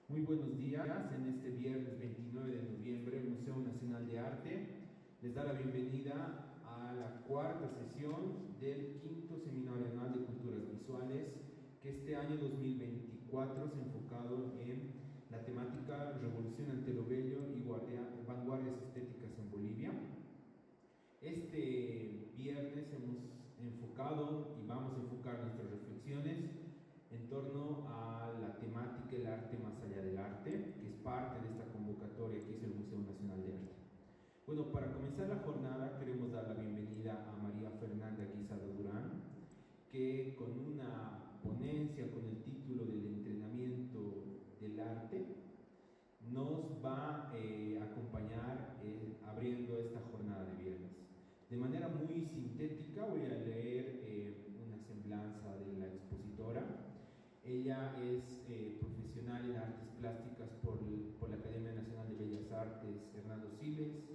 Muy buenos días. En este viernes 29 de noviembre, el Museo Nacional de Arte les da la bienvenida a la cuarta sesión del quinto Seminario Anual de Culturas Visuales, que este año 2024 se ha enfocado en la temática Revolución ante lo Bello y Vanguardias Estéticas en Bolivia. Este viernes hemos enfocado y vamos a enfocar nuestras reflexiones en torno a la temática El arte más allá del arte, que es parte de esta convocatoria que hizo el Museo Nacional de Arte. Bueno, para comenzar la jornada queremos dar la bienvenida a María Fernanda Guisado Durán, que con una ponencia con el título del entrenamiento del arte nos va a acompañar abriendo esta jornada de viernes. De manera muy sintética voy a leer una semblanza de la expositora. Ella es profesional en artes plásticas por la Academia Nacional de Bellas Artes Hernando Siles,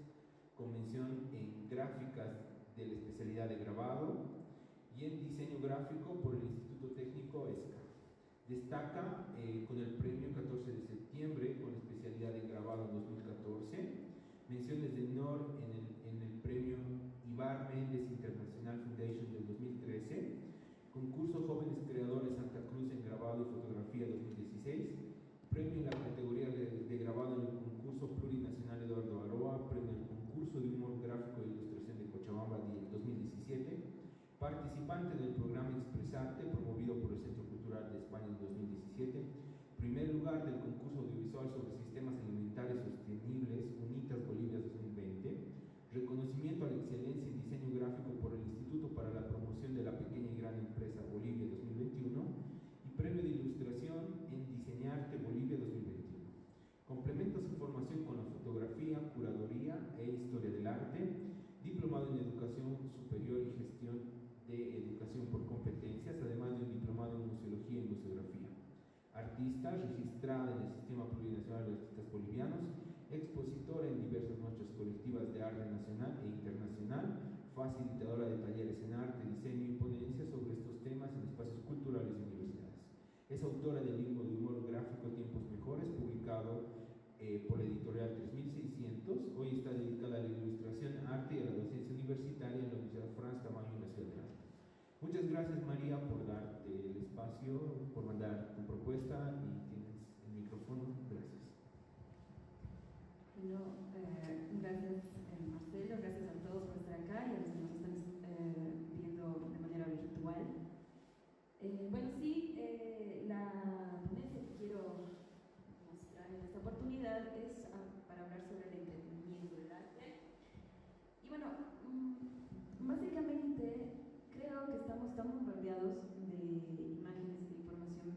con mención en gráficas de la especialidad de grabado y en diseño gráfico por el Instituto Técnico ESCA. Destaca con el premio 14 de septiembre con la especialidad de grabado en 2014, menciones de honor en el premio Ibar Méndez International Foundation del 2013, concurso Jóvenes Creadores Santa Cruz en grabado y fotografía 2016, premio en la categoría de grabado en el concurso plurinacional Eduardo Aroa, premio en el concurso de humor gráfico e ilustración de Cochabamba 2017, participante del programa Expresarte promovido por el Centro Cultural de España en 2017, primer lugar del concurso audiovisual sobre sistemas alimentarios sostenibles UNITAS Bolivia 2020, reconocimiento a la excelencia en diseño gráfico por el Instituto para la Promoción de la Pequeña y Gran Empresa Bolivia 2021 y premio de ilustración en Diseñarte Bolivia 2021. Complementa su formación con la fotografía, curaduría e historia del arte, diplomado en educación superior y gestión de educación por competencias, además de un diplomado en museología y museografía. Artista registrada en el Sistema Plurinacional de Artistas Bolivianos, expositora en diversas muestras colectivas de arte nacional e internacional, facilitadora de talleres en arte, diseño y ponencias sobre estos temas en espacios culturales y universidades. Es autora del libro de humor gráfico Tiempos Mejores, publicado por la editorial 3600. Hoy está dedicada a la ilustración, arte y a la docencia universitaria en la Universidad Franz Tamayo en la Ciudad de Arte. Muchas gracias, María, por darte el espacio, por mandar tu propuesta, y tienes el micrófono. Gracias. Bueno, gracias Marcelo, gracias a todos por estar acá y a los que nos están viendo de manera virtual. Bueno, sí, la ponencia que quiero mostrar en esta oportunidad es para hablar sobre el entendimiento del arte. Y bueno, básicamente creo que estamos rodeados de imágenes, de información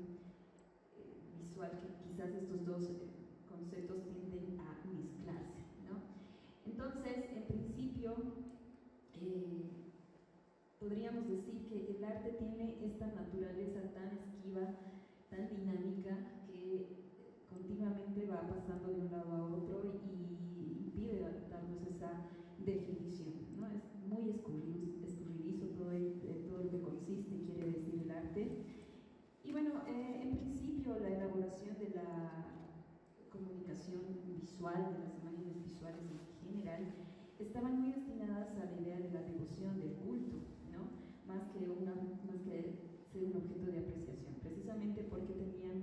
visual, que quizás estos dos conceptos tienden a mezclarse, ¿no? Entonces, en principio, podríamos decir que el arte tiene esta naturaleza tan esquiva, tan dinámica, que continuamente va pasando de un lado a otro y impide darnos esa definición, ¿no? Es muy escurridizo todo lo que consiste y quiere decir el arte. Y bueno, en principio la elaboración de la comunicación visual, de las imágenes visuales en general, estaban muy destinadas a la idea de la devoción, del culto, ¿no? Más que ser un objeto de apreciación, precisamente porque tenían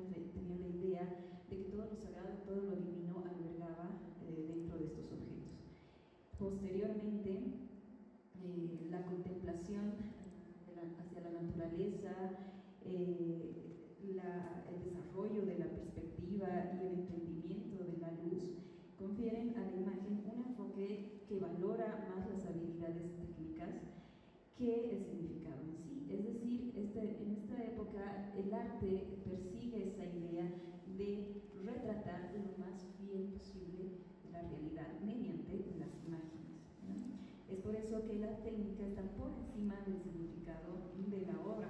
la idea de que todo lo sagrado, todo lo divino albergaba dentro de estos objetos. Posteriormente, la contemplación hacia la naturaleza, el desarrollo de la perspectiva y el entendimiento de la luz confieren a la imagen un enfoque que valora más las habilidades técnicas que el significado en sí. Es decir, en esta época el arte persigue esa idea de retratar lo más fiel posible la realidad mediante las imágenes, ¿no? Es por eso que la técnica está por encima del significado de la obra.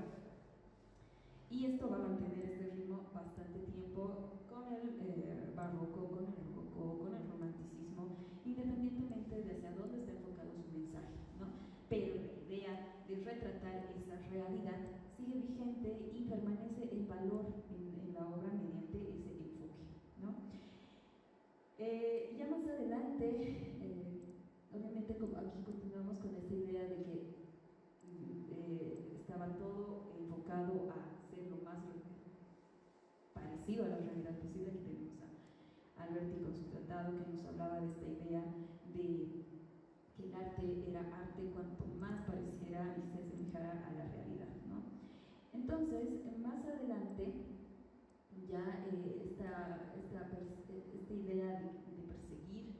Y esto va a mantener este ritmo bastante tiempo con el barroco, con el rococó, con el romanticismo, independientemente de hacia dónde está enfocado su mensaje, ¿no? Pero la idea de retratar esa realidad sigue vigente y permanece el valor en la obra mediante ese enfoque, parecido a la realidad posible. Aquí tenemos a Alberti con su tratado que nos hablaba de esta idea de que el arte era arte cuanto más pareciera y se asemejara a la realidad, ¿no? Entonces, más adelante, ya esta idea de perseguir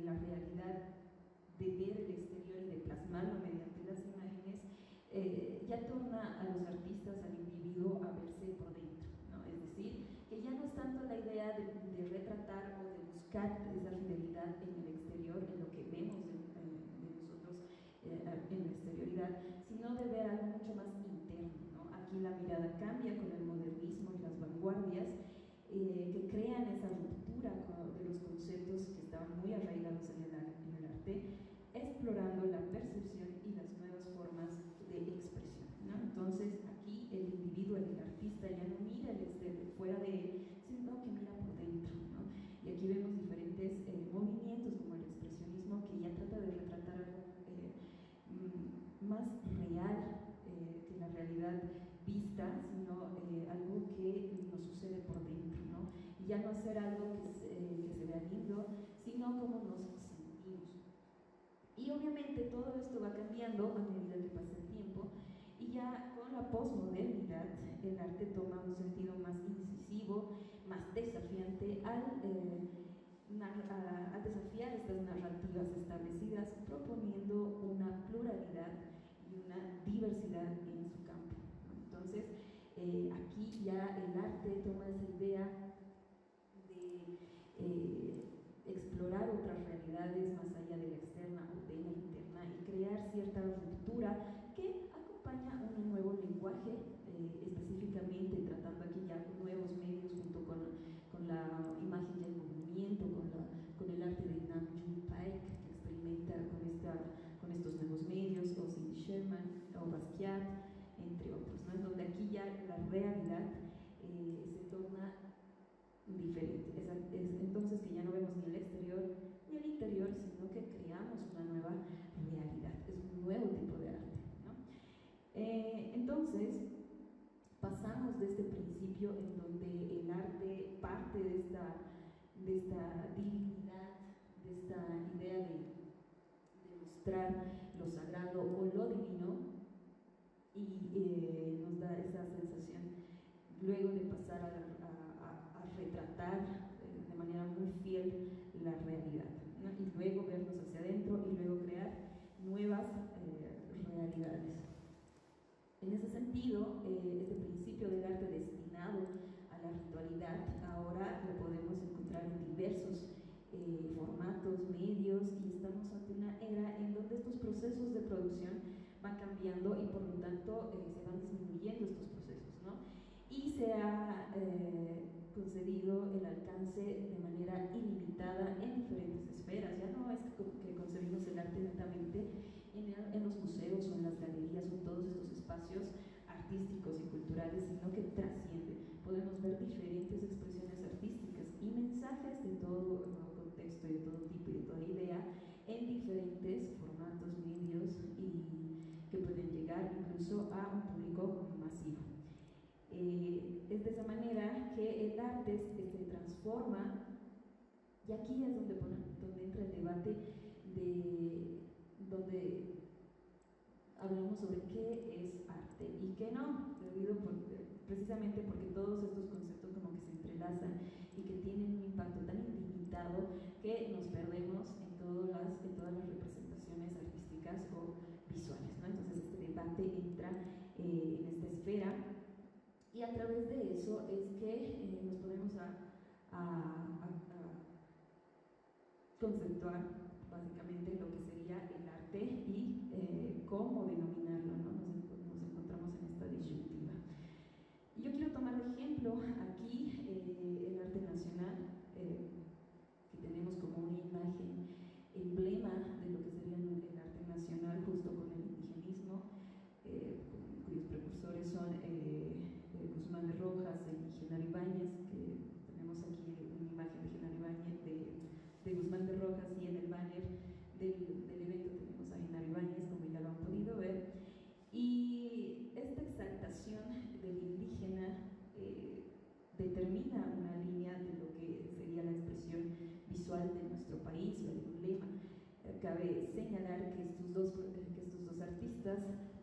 la realidad, de ver el exterior y de plasmarlo mediante las imágenes, ya torna a los artistas, al individuo, a verse por dentro, ¿no? Es decir, que ya no es tanto la idea de retratar o de buscar esa fidelidad en el exterior, en lo que vemos de nosotros en la exterioridad, sino de ver algo mucho más interno, ¿no? Aquí la mirada cambia con el modernismo y las vanguardias que crean esa ruptura de los conceptos que estaban muy arraigados en el arte, explorando la percepción y las nuevas formas de expresión, ¿no? Entonces aquí el individuo, el artista, ya no mira el exterior fuera de él, sino que mira por dentro, ¿no? Y aquí vemos diferentes movimientos como el expresionismo, que ya trata de retratar algo más real que la realidad vista, sino algo que nos sucede por dentro, ¿no? Y ya no hacer algo que se vea lindo, sino como nos sentimos. Y obviamente todo esto va cambiando a medida que pasa el tiempo, y ya con la posmodernidad el arte toma un sentido más incisivo, más desafiante al desafiar estas narrativas establecidas, proponiendo una pluralidad y una diversidad en su campo. Entonces, aquí ya el arte toma esa idea de explorar otras realidades más allá de la externa o de la interna y crear cierta ruptura que acompaña un nuevo lenguaje, específicamente tratando aquí ya nuevos medios junto con la imagen y el movimiento, con el arte de Nam June Paik, que experimenta con estos nuevos medios, o Cindy Sherman o Basquiat, entre otros, ¿no? En donde aquí ya la realidad se torna diferente. Es entonces que ya no vemos ni el exterior ni el interior, sino que creamos una nueva realidad, es un nuevo tipo de arte, ¿no? Entonces pasamos de este principio en donde el arte parte de esta divinidad, de esta idea de mostrar lo sagrado o lo divino, y nos da esa sensación luego de pasar a retratar de manera muy fiel la realidad, ¿no? Y luego vernos hacia adentro y luego crear nuevas realidades. En ese sentido, este principio del arte destinado a la ritualidad ahora lo podemos encontrar en diversos formatos, medios, y estamos ante una era en donde estos procesos de producción van cambiando y por lo tanto se van disminuyendo estos procesos, ¿no? Y se ha concedido el alcance de manera ilimitada en diferentes esferas. Ya no es que concebimos el arte netamente en los museos o en las galerías o en todos estos espacios artísticos y culturales, sino que trasciende. Podemos ver diferentes expresiones artísticas y mensajes de todo contexto y de todo tipo y de toda idea en diferentes formatos, medios, y que pueden llegar incluso a un público masivo. Es de esa manera que el arte se transforma, y aquí es donde entra el debate donde hablamos sobre qué es arte y qué no, precisamente porque todos estos conceptos como que se entrelazan y que tienen un impacto tan ilimitado que nos perdemos en todas las representaciones artísticas o visuales, ¿no? Entonces este debate entra en esta esfera, y a través de eso es que nos ponemos a conceptuar básicamente lo que sería el arte y cómo denominarlo, ¿no? Nos encontramos en esta disyuntiva. Y yo quiero tomar de ejemplo aquí el arte nacional, que tenemos como una imagen emblema de lo que sería el arte nacional, justo con el indigenismo, cuyos precursores son Guzmán de Rojas y Genaro Ibáñez, que tenemos aquí una imagen de Genaro Ibáñez, de Guzmán de Rojas, y en el banner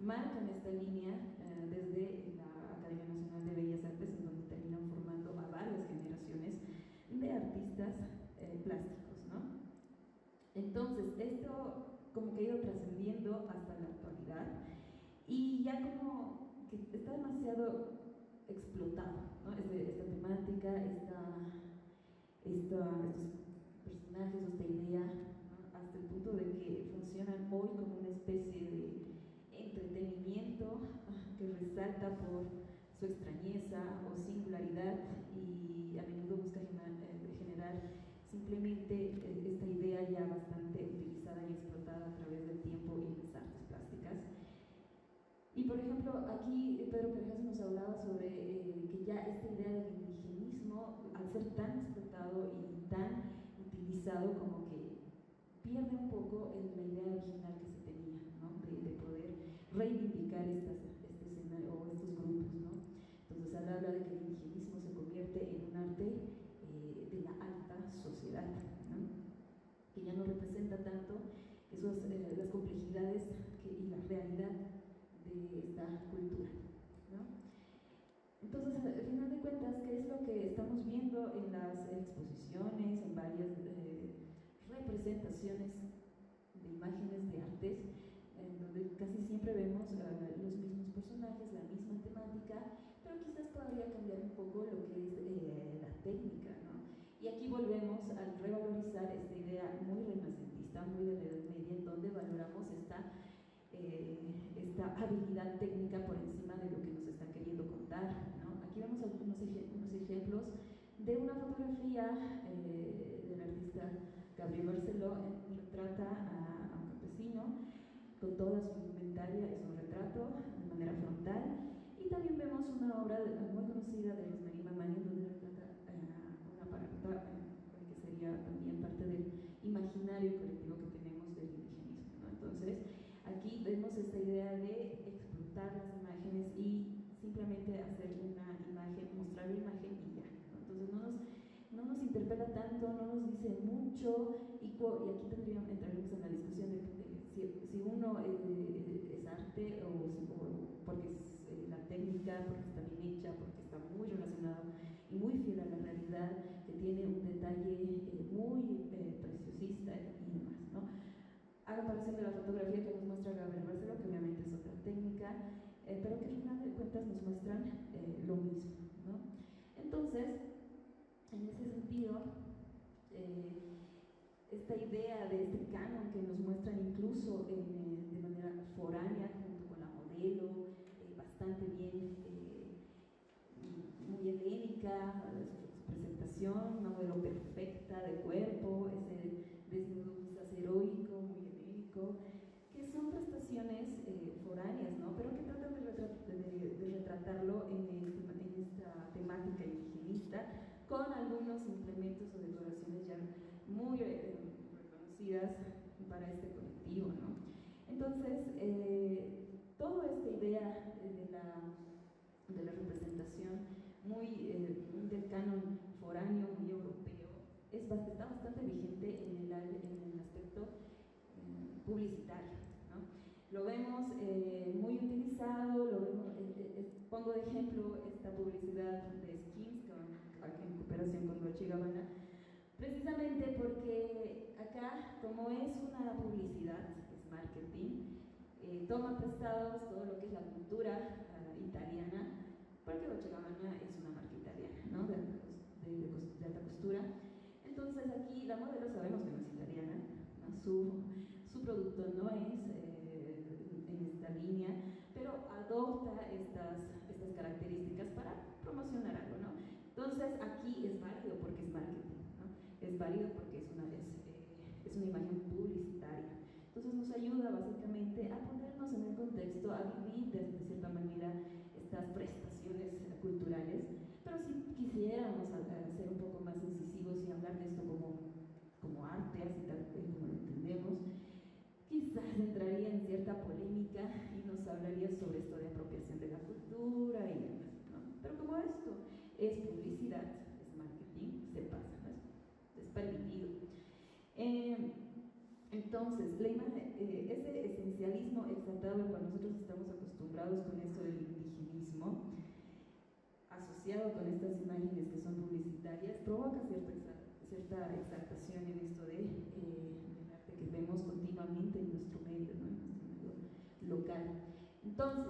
marcan esta línea desde la Academia Nacional de Bellas Artes, en donde terminan formando a varias generaciones de artistas plásticos, ¿no? Entonces, esto como que ha ido trascendiendo hasta la actualidad y ya como que está demasiado explotado, ¿no? Esta temática, estos personajes, esta idea, ¿no? Hasta el punto de que funcionan hoy como una especie de entretenimiento que resalta por su extrañeza o singularidad y a menudo busca generar simplemente esta idea ya bastante utilizada y explotada a través del tiempo y las artes plásticas. Y por ejemplo, aquí Pedro Perejas nos hablaba sobre que ya esta idea del indigenismo, al ser tan explotado y tan utilizado, como que pierde un poco la idea original que se tenía, ¿no? de poder reivindicar esta escena o estos grupos, ¿no? Entonces habla de que el indigenismo se convierte en un arte de la alta sociedad, ¿no? Que ya no representa tanto las complejidades y la realidad de esta cultura, ¿no? Entonces, al final de cuentas, ¿qué es lo que estamos viendo en las exposiciones, en varias representaciones de imágenes de artes, en donde casi siempre vemos los mismos personajes, la misma temática, pero quizás podría cambiar un poco lo que es la técnica, ¿no? Y aquí volvemos a revalorizar esta idea muy renacentista, muy de la Edad Media, en donde valoramos esta habilidad técnica por encima de lo que nos están queriendo contar, ¿no? Aquí vemos unos ejemplos de una fotografía del artista Gabriel Barceló, retrata a un campesino con toda su indumentaria, es un retrato de manera frontal, y también vemos una obra muy conocida de Rosemary Mamani, donde retrata una paracota que sería también parte del imaginario colectivo que tenemos del indigenismo, ¿no? Entonces, aquí vemos esta idea de explotar las imágenes y simplemente hacer una imagen, mostrar la imagen y ya, ¿no? Entonces no nos interpela tanto, no nos dice mucho, y aquí entraríamos en la discusión de si uno es arte o porque es la técnica, porque está bien hecha, porque está muy relacionado y muy fiel a la realidad, que tiene un detalle muy preciosista y demás, ¿no? A comparación de la fotografía que nos muestra Gabriel Barceló, que obviamente es otra técnica, pero que al final de cuentas nos muestran lo mismo, ¿no? Entonces, en ese sentido, esta idea de este canon que nos muestran incluso de manera foránea, junto con la modelo, bastante bien, muy helénica, su presentación, modelo perfecta de cuerpo, ese desnudo quizás heroico, muy heroico, que son prestaciones foráneas, ¿no? Pero que tratan de retratarlo en esta temática indigenista, con algunos implementos o decoraciones ya muy reconocidas para este colectivo, ¿no? Entonces, toda esta idea de la representación del canon foráneo, muy europeo, está bastante vigente en el aspecto publicitario, ¿no? Lo vemos muy utilizado, pongo de ejemplo esta publicidad de Skins, en cooperación con Dolce & Gabbana, precisamente porque acá, como es una publicidad, es marketing, toma prestados todo lo que es la cultura italiana, porque Dolce & Gabbana es una marca italiana, ¿no? de alta costura. Entonces aquí la modelo sabemos que no es italiana, ¿no? Su producto no es en esta línea, pero adopta estas características para promocionar algo, ¿no? Entonces aquí es válido porque es marketing, ¿no? Es válido porque es una imagen publicitaria. Entonces nos ayuda básicamente a ponernos en el contexto, a vivir de cierta manera estas prestaciones culturales, pero si quisiéramos ser un poco más incisivos y hablar de esto como arte, así tal como lo entendemos, quizás entraría en cierta polémica y nos hablaría sobre esto de apropiación de la cultura y demás, ¿no? Pero como esto es publicidad, es marketing, se pasa, ¿no? Es permitido. Entonces, ese esencialismo realismo exaltado al cual nosotros estamos acostumbrados con esto del indigenismo, asociado con estas imágenes que son publicitarias, provoca cierta exaltación en esto del arte que vemos continuamente en nuestro medio, ¿no? En nuestro medio local. Entonces,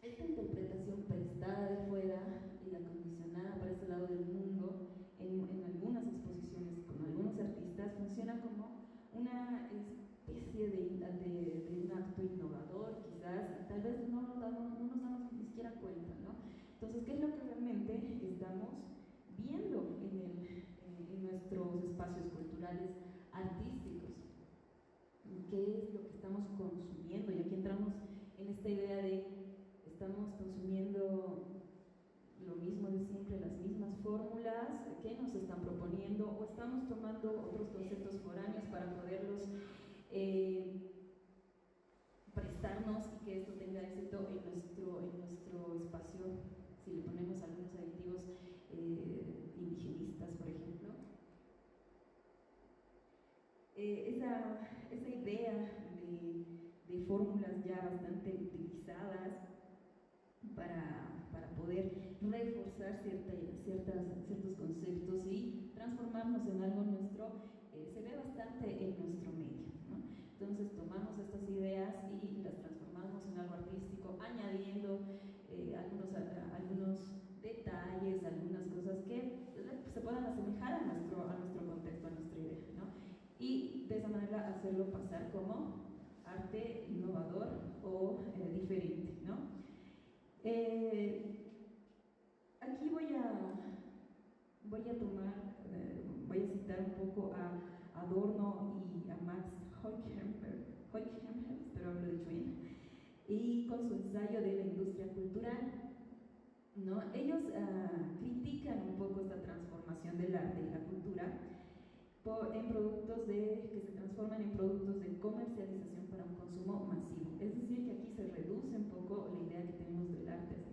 esta interpretación prestada de fuera y acondicionada para este lado del mundo, en algunas exposiciones con algunos artistas, funciona como una especie de un acto innovador, quizás, tal vez no nos damos ni siquiera cuenta, ¿no? Entonces, ¿qué es lo que realmente estamos viendo en nuestros espacios culturales artísticos? ¿Qué es lo que estamos consumiendo? Y aquí entramos en esta idea de estamos consumiendo lo mismo de siempre, las mismas fórmulas que nos están proponiendo, o estamos tomando otros conceptos foráneos para poderlos prestarnos y que esto tenga éxito en nuestro espacio, si le ponemos algunos aditivos indigenistas, por ejemplo. Esa idea de fórmulas ya bastante utilizadas para poder reforzar ciertos conceptos y transformarnos en algo nuestro, se ve bastante en nuestro medio, ¿no? Entonces tomamos estas ideas y las transformamos en algo artístico, añadiendo algunos detalles, algunas cosas que se puedan asemejar a nuestro contexto, a nuestra idea, ¿no? Y de esa manera hacerlo pasar como arte innovador o diferente, ¿no? Aquí voy a citar un poco a Adorno y a Max Horkheimer, espero haberlo dicho bien, y con su ensayo de la industria cultural, ¿no? Ellos critican un poco esta transformación del arte y la cultura en productos que se transforman en productos de comercialización para un consumo masivo. Es decir, que aquí se reduce un poco la idea que tenemos del arte así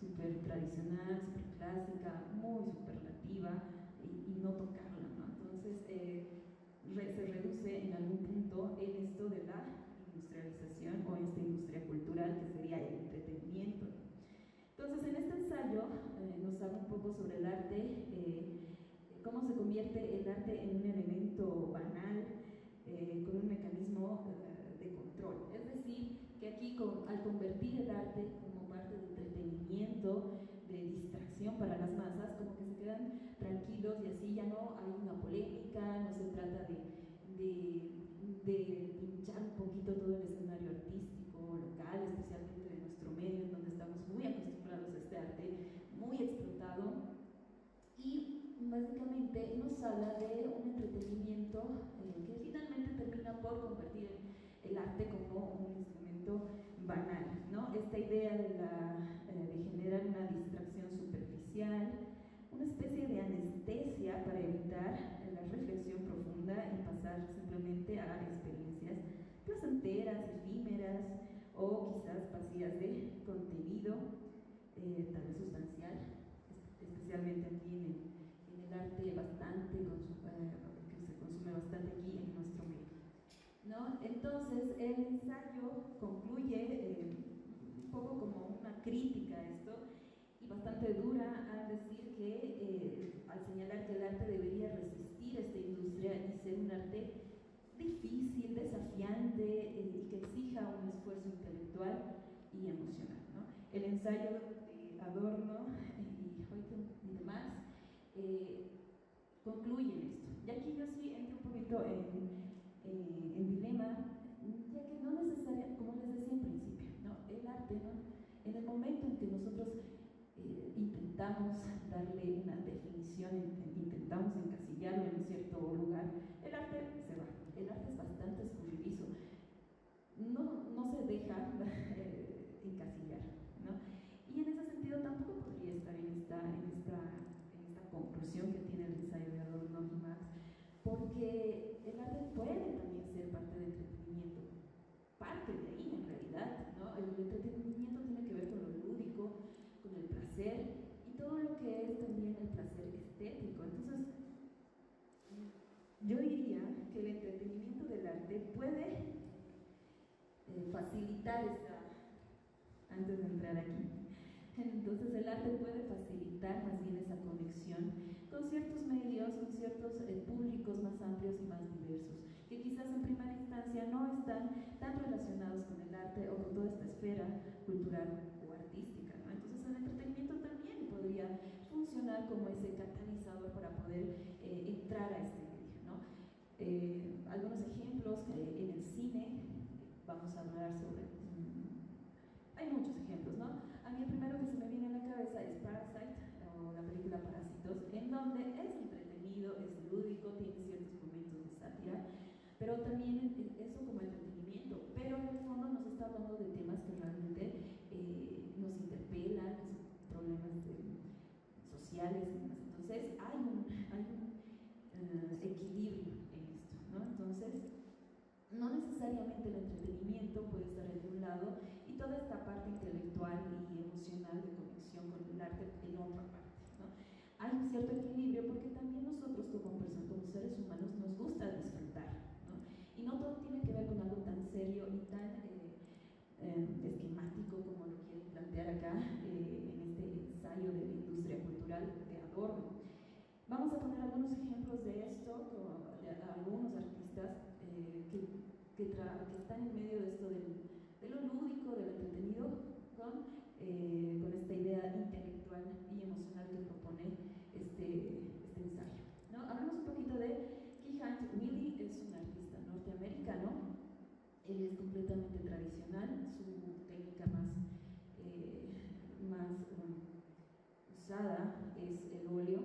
súper tradicional, súper clásica, muy superlativa y no tocarla, ¿no? Entonces se reduce en algún punto en esto de la industrialización o esta industria cultural que sería el entretenimiento. Entonces, en este ensayo nos habla un poco sobre el arte, cómo se convierte el arte en un elemento banal, con un mecanismo de control. Es decir, que aquí al convertir el arte como parte de entretenimiento, de distracción para las masas, como que se quedan tranquilos y así ya no hay una polémica, no se trata de pinchar un poquito todo el escenario artístico local, especialmente de nuestro medio, en donde estamos muy acostumbrados a este arte muy explotado. Y básicamente nos habla de un entretenimiento que finalmente termina por convertir el arte como un instrumento banal, ¿no? Esta idea de generar una distracción superficial, una especie de anestesia para evitar la reflexión profunda y pasar simplemente a experiencias placenteras, efímeras o quizás vacías de contenido, tal vez sustancial, especialmente aquí en el arte que se consume bastante aquí en nuestro medio, ¿no? Entonces el ensayo concluye un poco como una crítica a esto y bastante dura al decir que al señalar que el arte debería resistir esta industria y ser un arte difícil, desafiante y que exija un esfuerzo intelectual y emocional, ¿no? El ensayo de Adorno y demás concluyen esto. Y aquí yo sí entro un poquito en dilema, ya que no necesariamente, como les decía en principio, ¿no? El arte, ¿no? En el momento en que nosotros intentamos darle una definición, intentamos encasillarlo en un cierto lugar, el arte se va. El arte es bastante escurridizo, no se deja encasillar, ¿no? Y en ese sentido tampoco podría estar en esta conclusión que tiene el ensayo de Adorno y Marx, porque el arte puede también ser parte del entretenimiento, parte de ahí en realidad, ¿no? El entretenimiento tiene que ver con lo lúdico, con el placer y todo lo que es también el placer estético. Entonces, yo diría que el entretenimiento del arte puede facilitar antes de entrar aquí. Entonces el arte puede facilitar más bien esa conexión con ciertos medios, con ciertos públicos más amplios y más diversos, que quizás en primera instancia no están tan relacionados con el arte o con toda esta esfera cultural o artística, ¿no? Entonces el entretenimiento también podría funcionar como ese catalizador para poder entrar a este medio, ¿no? Algunos ejemplos en el cine, vamos a hablar sobre... hay muchos ejemplos, ¿no? A mí el primero que se me viene a la cabeza es Parasite, o la película Parásitos, en donde es entretenido, es lúdico, tiene ciertos momentos de sátira, pero también eso como entretenimiento, pero en el fondo nos está hablando de temas que realmente nos interpelan, que son problemas sociales y demás. Entonces hay un equilibrio en esto, ¿no? Entonces no necesariamente el entretenimiento puede estar en un lado y toda esta parte intelectual y emocional de conexión con el arte en otra parte, ¿no? Hay un cierto equilibrio porque también nosotros como personas, como seres humanos, nos gusta disfrutar, ¿no? Y no todo tiene que ver con algo tan serio y tan esquemático como lo quieren plantear acá en este ensayo de la industria cultural de Adorno. Vamos a poner algunos ejemplos de esto, de algunos artistas que están en medio de esto de lo lúdico, de lo entretenido, con esta idea intelectual y emocional que propone este ensayo, ¿no? Hablamos un poquito de Keith Willy, es un artista norteamericano. Él es completamente tradicional, su técnica más usada es el óleo,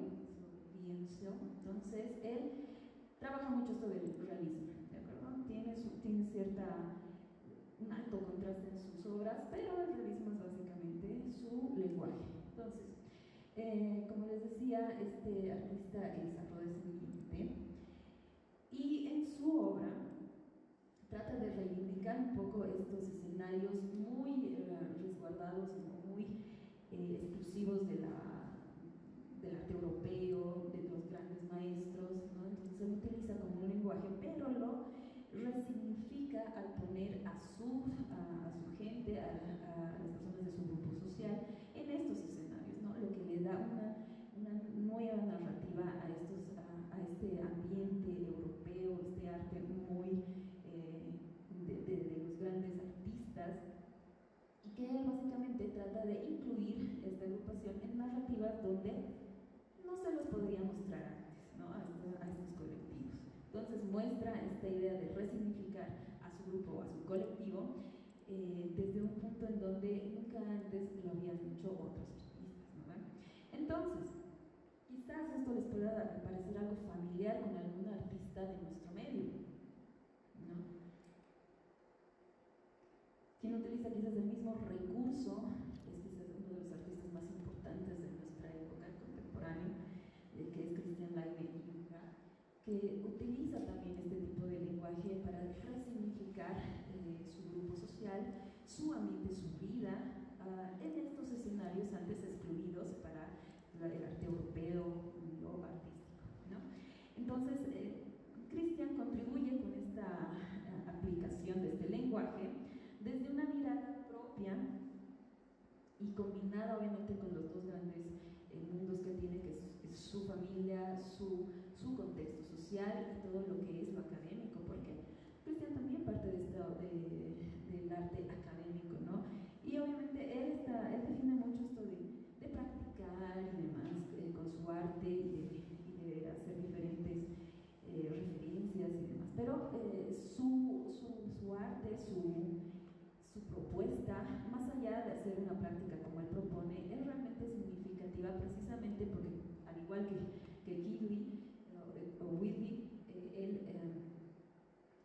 lienzo. Entonces él trabaja mucho sobre el realismo, ¿de acuerdo? Tiene un alto contraste en sus obras, pero el realismo es básicamente su lenguaje. Entonces, como les decía, este artista es afrodescendiente y en su obra trata de reivindicar un poco estos escenarios muy resguardados, muy exclusivos del arte europeo, de los grandes maestros, ¿no? Entonces se lo utiliza como un lenguaje, pero lo resignifica al poner a su gente, a las personas de su grupo social en estos escenarios, ¿no? Lo que le da una nueva narrativa a este ambiente europeo, este arte muy de los grandes artistas, y que él básicamente trata de incluir esta agrupación en narrativas donde no se los podría mostrar antes, ¿no? a estos colectivos. Entonces muestra esta idea de resignificar a su grupo o a su colectivo desde un punto en donde nunca antes lo habían hecho otros artistas, ¿no? Entonces, quizás esto les pueda parecer algo familiar con algún artista de nuestro medio, ¿no? Quien utiliza quizás el mismo recurso es quizás uno de los artistas más importantes de nuestra época contemporánea, que es Christian Leine-Juncker, que utiliza también este tipo de lenguaje para resignificar su grupo social, su ambiente, su vida, en estos escenarios antes excluidos para el arte europeo o artístico, ¿no? Entonces, Christian contribuye con esta aplicación de este lenguaje desde una mirada propia y combinada obviamente con los dos grandes mundos que tiene, que es su familia, su contexto social y todo lo que es lo académico, porque Christian también parte del arte académico, ¿no? Y obviamente él define mucho esto de practicar y demás con su arte y de hacer diferentes referencias y demás, pero su arte, su propuesta, más allá de hacer una práctica como él propone, es realmente significativa precisamente porque, al igual que Keith o Whitney, él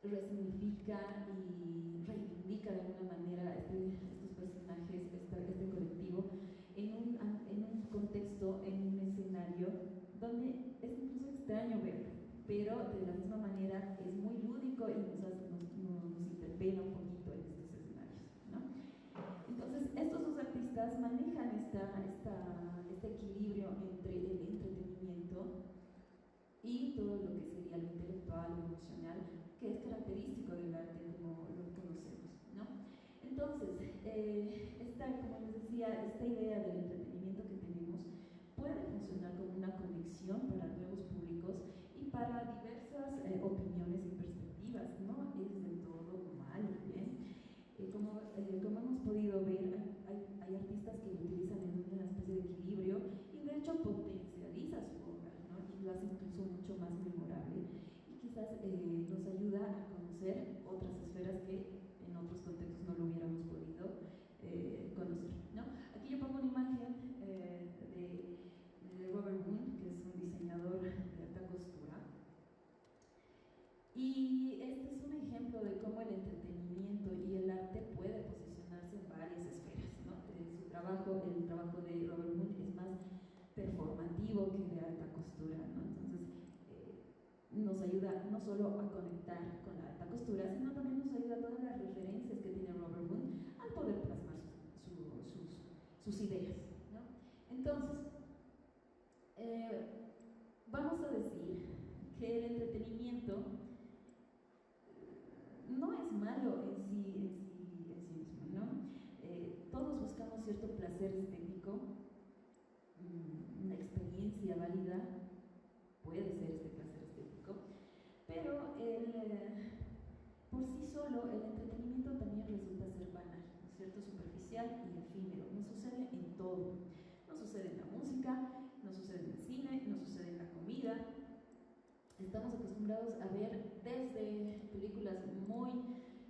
resignifica y reivindica de alguna manera estos personajes, este colectivo, en un contexto, en un escenario donde es incluso extraño verlo, pero de la misma manera es muy lúdico y nos interpela un poquito en estos escenarios, ¿no? Entonces, estos dos artistas manejan este equilibrio entre el entretenimiento y todo lo que sería lo intelectual, lo emocional, que es característico del arte como lo conocemos, ¿no? Entonces, como les decía, esta idea del entretenimiento que tenemos puede funcionar como una conexión para nuevos públicos y para diversas opiniones y perspectivas. No es del todo malo, ¿bien? Como hemos podido ver, hay artistas que lo utilizan en una especie de equilibrio y de hecho potencializa su obra, ¿no? Y lo hace incluso mucho más memorable y quizás nos ayuda a conocer otras esferas que en otros contextos no lo hubiéramos podido conocer, ¿no? Aquí yo pongo una imagen de Robert Moon, que es un diseñador de alta costura, y este es un ejemplo de cómo el entretenimiento y el arte puede posicionarse en varias esferas, ¿no? El trabajo de Robert Moon es más performativo que de alta costura, ¿no? Entonces nos ayuda no solo a conectar con la alta costura, sino también nos ayuda a todas las referencias que tiene Robert Moon al poder plasmar sus ideas, ¿no? Entonces, vamos a decir que el entretenimiento no es malo en sí mismo, ¿no? Todos buscamos cierto placer estético, una experiencia válida puede ser este placer estético, pero por sí solo el entretenimiento también resulta ser banal, ¿no es cierto? Superficial y efímero. Nos sucede en todo. Nos sucede en la música, nos sucede en el cine, nos sucede en la comida. Estamos acostumbrados a ver desde películas muy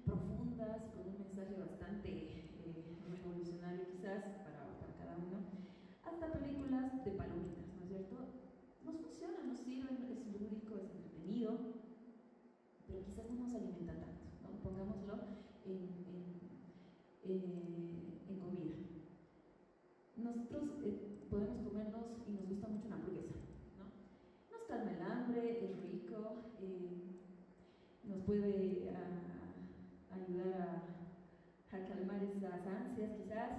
profundas, con un mensaje bastante revolucionario quizás para cada uno, hasta películas de palomitas, ¿no es cierto? Nos funciona, nos sirve, es lúdico, es entretenido, pero quizás no nos alimenta tanto, ¿no? Pongámoslo en comida. Nosotros podemos comernos y nos gusta mucho una hamburguesa, ¿no? Nos calma el hambre, es rico, nos puede ayudar a calmar esas ansias quizás,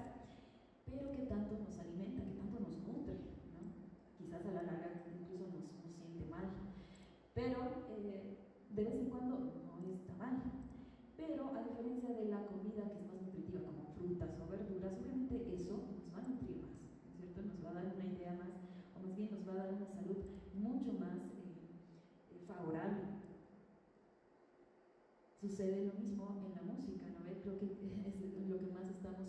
pero ¿qué tanto nos alimenta? ¿Qué tanto nos nutre? ¿No? Quizás a la larga incluso nos siente mal, pero de vez en cuando no está mal. Pero a diferencia de la comida que es más nutritiva, como frutas o verduras, obviamente eso nos va a nutrir más, ¿no es cierto? Nos va a dar una idea más, o más bien nos va a dar una salud mucho más favorable. Sucede lo mismo en la música, ¿no? Creo que es lo que más estamos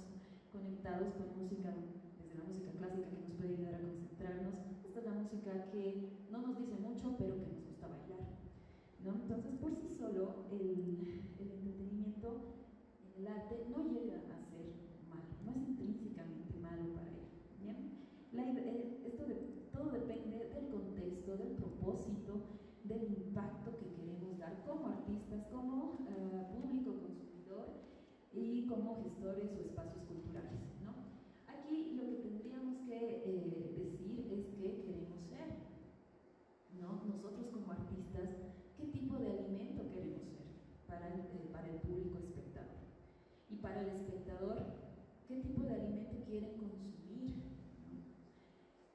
conectados con música, desde la música clásica que nos puede ayudar a concentrarnos, hasta la música que no nos dice mucho, pero que nos gusta bailar, ¿no? Entonces, por sí solo, el entretenimiento en el arte no llega a ser malo, no es intrínsecamente malo para él, ¿bien? Todo depende del contexto, del propósito, del impacto que queremos dar como artistas, como público consumidor y como gestores o espacios culturales, ¿no? Aquí lo que tendríamos que decir es qué queremos ser, ¿no? Nosotros como artistas, ¿qué tipo de alimento queremos ser para el público espectador? Y para el espectador, ¿qué tipo de alimento quieren consumir? ¿No?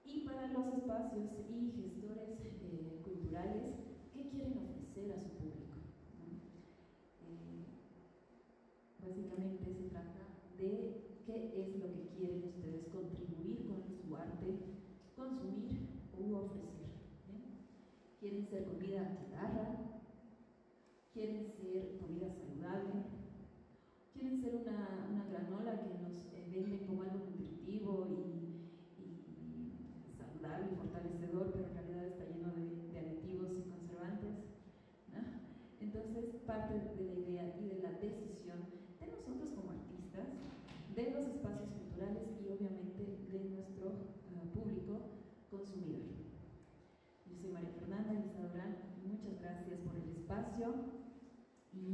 Y para los espacios y gestores culturales, ¿qué quieren ofrecer a su público? ¿No? Básicamente se trata de qué es lo que quieren ustedes contribuir con su arte, consumir u ofrecer. ¿Quieren ser comida chatarra? ¿Quieren ser comida saludable? ¿Quieren ser una granola que nos venden como algo nutritivo y saludable y fortalecedor, pero en realidad está lleno de aditivos y conservantes, ¿no? Entonces, parte de la idea y de la decisión de nosotros como artistas, de los espacios culturales y obviamente de nuestro público consumidor. Yo soy María Fernanda Isadora, muchas gracias por el espacio y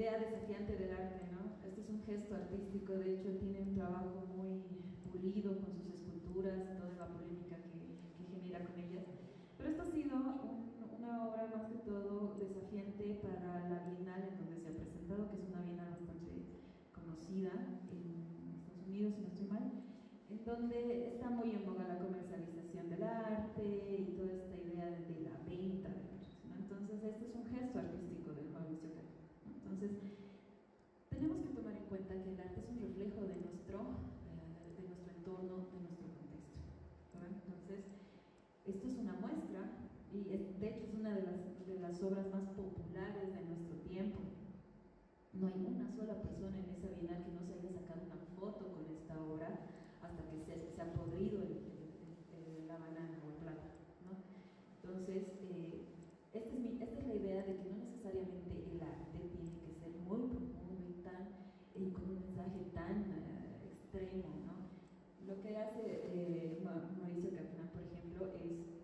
idea desafiante del arte, ¿no? Este es un gesto artístico, de hecho tiene un trabajo muy pulido con sus esculturas, toda la polémica que genera con ellas, pero esto ha sido una obra más que todo desafiante para la Bienal en donde se ha presentado, que es una Bienal bastante conocida en Estados Unidos, si no estoy mal, en donde está muy en boga la comercialización del arte y toda esta idea de la venta del arte, ¿no? Entonces este es un gesto artístico de Mauricio Catlán, ¿no? Entonces tenemos que tomar en cuenta que el arte es un reflejo de nuestro entorno, de nuestro contexto, ¿no? Entonces esto es una muestra y de hecho es una de las obras más populares de nuestro tiempo. No hay una sola persona en esa Bienal que no se haya sacado una foto con esta obra hasta que se ha podrido la banana o el plátano, ¿no? Entonces, esta es la idea de que no necesariamente el arte tiene que ser muy profundo y con un mensaje tan extremo, ¿no? Lo que hace Mauricio Catlán, por ejemplo,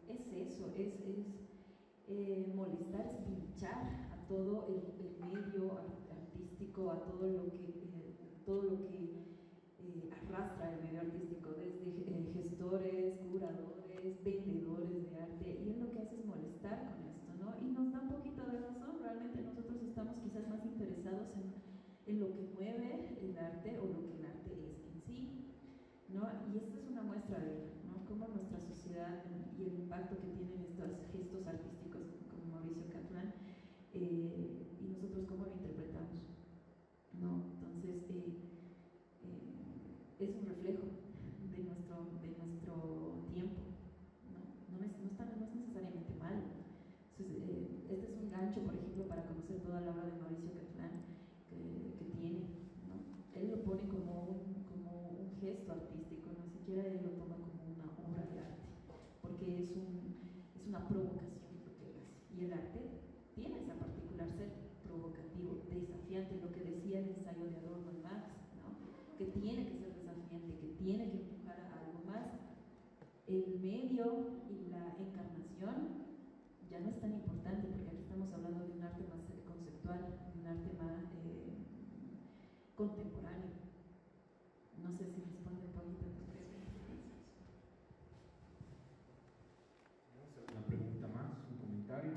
es eso, es molestar, es pinchar a todo el medio artístico, a todo lo que arrastra el medio artístico, desde gestores, curadores, vendedores de arte, y él lo que hace es molestar con esto, ¿no? Y nos da un poquito de razón, realmente nosotros estamos quizás más interesados en lo que mueve el arte o lo que el arte es en sí, ¿no? Y esta es una muestra de ello, ¿no? Cómo nuestra sociedad y el impacto que tienen estos gestos artísticos como Mauricio Catlán y nosotros cómo lo interpretamos, ¿no? Entonces es un reflejo de nuestro tiempo, no es necesariamente malo. Entonces, este es un gancho, por ejemplo, para conocer toda la obra de Mauricio Catlán que tiene, ¿no? Él lo pone como un gesto artístico, no siquiera él lo toma como una obra de arte, porque es una provocación lo que él hace. Y el arte tiene esa particular ser provocativo, desafiante, lo que decía el ensayo de Adorno en Marx, ¿no? Que tiene que ser desafiante, que tiene que empujar a algo más. El medio y la encarnación ya no es tan importante, porque aquí estamos hablando de un arte más conceptual, de un arte más contemporáneo. No sé si responde un poquito a tu pregunta. Una pregunta más, un comentario.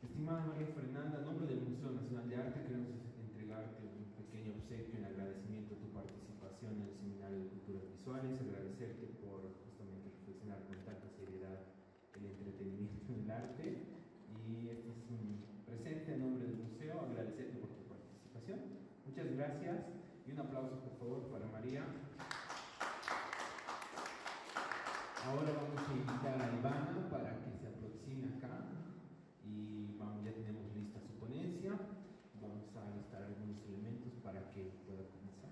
Estimada María Fernanda, en nombre del Museo Nacional de Arte queremos entregarte un pequeño obsequio en agradecimiento a tu participación en el Seminario de Culturas Visuales, agradecerte por justamente reflexionar con tanta seriedad el entretenimiento en el arte, y este es un presente en nombre del museo, agradecerte por tu participación. Muchas gracias y un aplauso por favor para María. Ahora vamos a invitar a Ivana para que se aproxime acá y ya tenemos lista su ponencia. Vamos a listar algunos elementos para que pueda comenzar.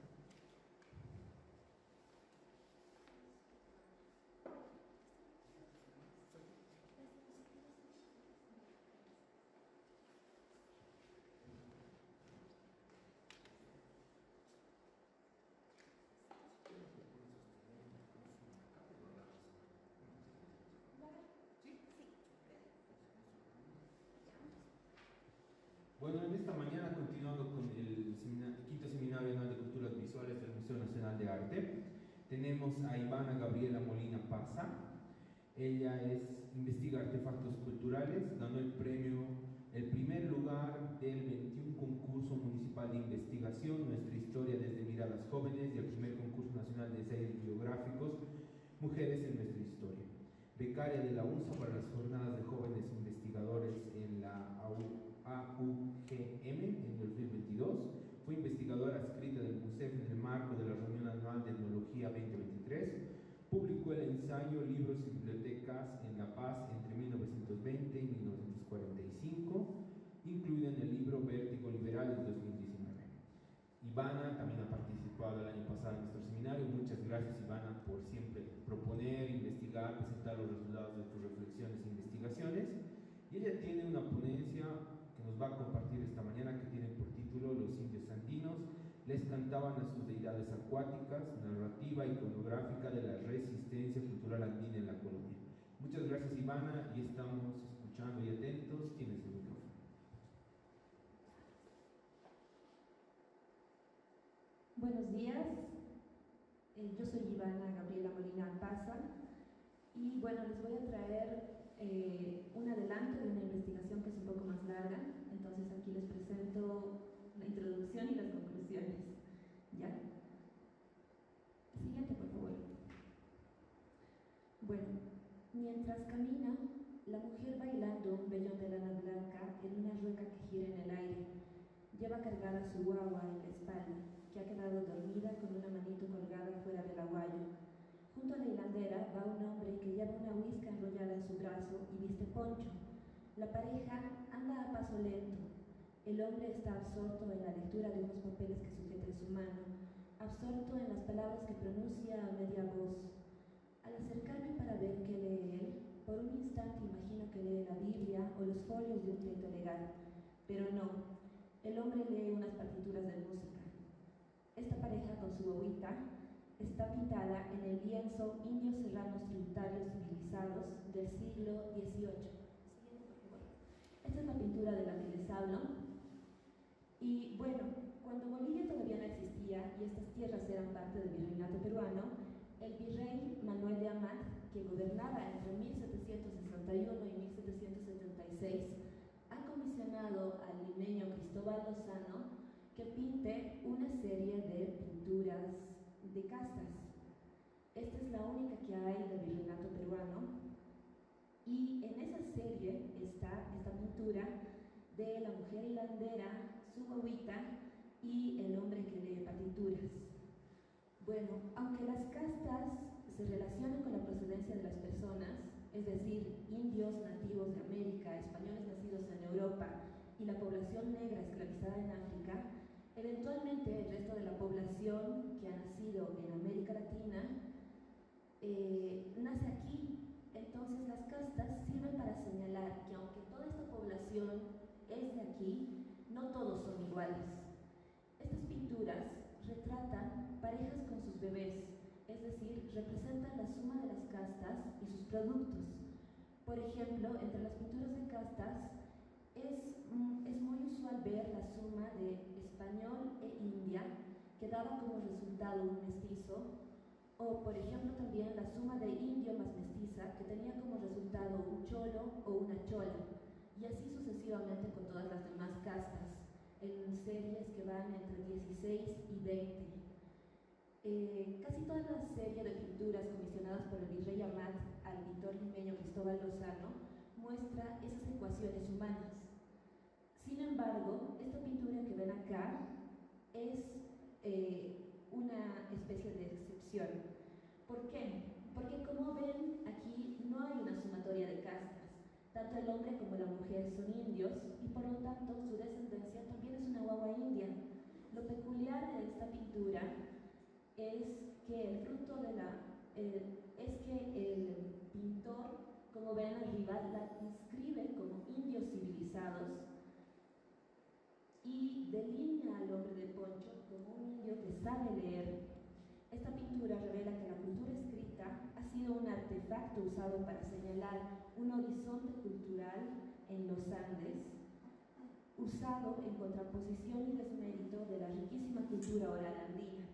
Bueno, en esta mañana, continuando con el quinto Seminario Anual de Culturas Visuales del Museo Nacional de Arte, tenemos a Ivana Gabriela Molina Paza. Ella investiga artefactos culturales, ganó el primer lugar del 21 concurso municipal de investigación, Nuestra Historia desde Miradas Jóvenes, y el primer concurso nacional de ensayos biográficos, Mujeres en Nuestra Historia. Becaria de la UNSA para las jornadas de jóvenes investigadores en la AUGM en 2022. Fue investigadora adscrita del MUSEF en el marco de la reunión anual de Etnología 2023. Publicó el ensayo Libros y Bibliotecas en La Paz entre 1920 y 1945, incluido en el libro Vértigo Liberal del 2019. Ivana también ha participado el año pasado en nuestro seminario. Muchas gracias, Ivana, por siempre proponer, investigar, presentar los resultados de tus reflexiones e investigaciones. Y ella tiene una ponencia que nos va a compartir esta mañana, que tiene por título Los indios andinos les cantaban a sus deidades acuáticas, narrativa iconográfica de la resistencia cultural andina en la colonia. Muchas gracias, Ivana, y estamos escuchando y atentos. Tienes el micrófono. Buenos días, yo soy Ivana Gabriela Molina Paza y bueno, les voy a traer un adelanto de una investigación que es un poco más larga, entonces aquí les presento la introducción y las conclusiones. ¿Ya? Siguiente, por favor. Bueno, mientras camina, la mujer bailando un vellón de lana blanca en una rueca que gira en el aire, lleva cargada su guagua en la espalda, que ha quedado dormida con una manito colgada fuera del aguayo. Junto a la hilandera va un hombre que lleva una huisca enrollada en su brazo y viste poncho. La pareja anda a paso lento. El hombre está absorto en la lectura de unos papeles que sujeta en su mano, absorto en las palabras que pronuncia a media voz. Al acercarme para ver qué lee él, por un instante imagino que lee la Biblia o los folios de un texto legal, pero no. El hombre lee unas partituras de música. Esta pareja con su bobita está pintada en el lienzo Indios Serranos Tributarios Civilizados del siglo XVIII. Esta es la pintura de la que les hablo. Y bueno, cuando Bolivia todavía no existía y estas tierras eran parte del virreinato peruano, el virrey Manuel de Amat, que gobernaba entre 1761 y 1776, ha comisionado al limeño Cristóbal Lozano que pinte una serie de pinturas de castas. Esta es la única que hay del virreinato peruano y en esa serie está esta pintura de la mujer hilandera, su guaguita y el hombre que lee partituras. Bueno, aunque las castas se relacionan con la procedencia de las personas, es decir, indios nativos de América, españoles nacidos en Europa y la población negra esclavizada en África, eventualmente el resto de la población que ha nacido en América Latina nace aquí. Entonces las castas sirven para señalar que aunque toda esta población es de aquí, no todos son iguales. Estas pinturas retratan parejas con sus bebés, es decir, representan la suma de las castas y sus productos. Por ejemplo, entre las pinturas de castas es muy usual ver la suma de español e india, que daba como resultado un mestizo, o por ejemplo también la suma de indio más mestiza, que tenía como resultado un cholo o una chola, y así sucesivamente con todas las demás castas, en series que van entre 16 y 20. Casi toda la serie de pinturas comisionadas por el virrey Amat al pintor limeño Cristóbal Lozano muestra esas ecuaciones humanas. Sin embargo, esta pintura que ven acá es una especie de excepción. ¿Por qué? Porque como ven, aquí no hay una sumatoria de castas. Tanto el hombre como la mujer son indios y por lo tanto su descendencia también es una guagua india. Lo peculiar de esta pintura es que el fruto de es que el pintor, como ven arriba, la inscribe como indios civilizados y delinea al hombre de poncho como un indio que sabe leer. Esta pintura revela que la cultura escrita ha sido un artefacto usado para señalar un horizonte cultural en los Andes, usado en contraposición y desmérito de la riquísima cultura oral andina.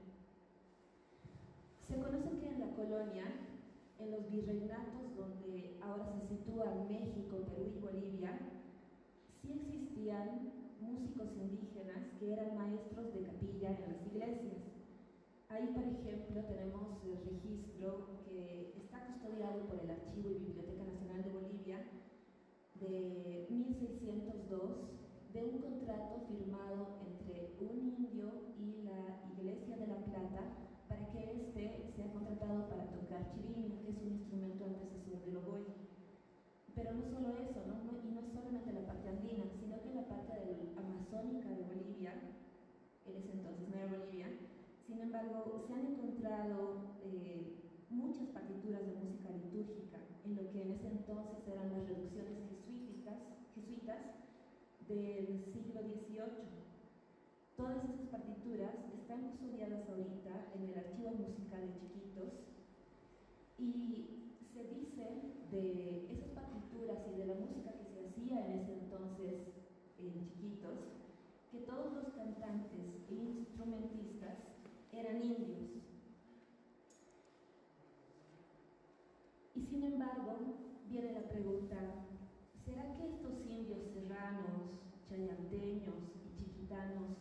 Se conoce que en la colonia, en los virreinatos donde ahora se sitúan México, Perú y Bolivia, sí existían músicos indígenas que eran maestros de capilla en las iglesias. Ahí, por ejemplo, tenemos el registro que está custodiado por el Archivo y Biblioteca Nacional de Bolivia de 1602 de un contrato firmado entre un indio y la Iglesia de La Plata para que éste sea contratado para tocar chirino, que es un instrumento antecesor del oboe. Pero no solo eso, y no solamente la parte andina, sino que la parte amazónica de Bolivia, en ese entonces no era Bolivia. Sin embargo, se han encontrado muchas partituras de música litúrgica en lo que en ese entonces eran las reducciones jesuitas del siglo XVIII. Todas esas partituras están custodiadas ahorita en el Archivo Musical de Chiquitos y se dice de esas partituras y de la música que se hacía en ese entonces en Chiquitos que todos los cantantes e instrumentistas eran indios. Y sin embargo, viene la pregunta, ¿será que estos indios serranos, chayanteños y chiquitanos,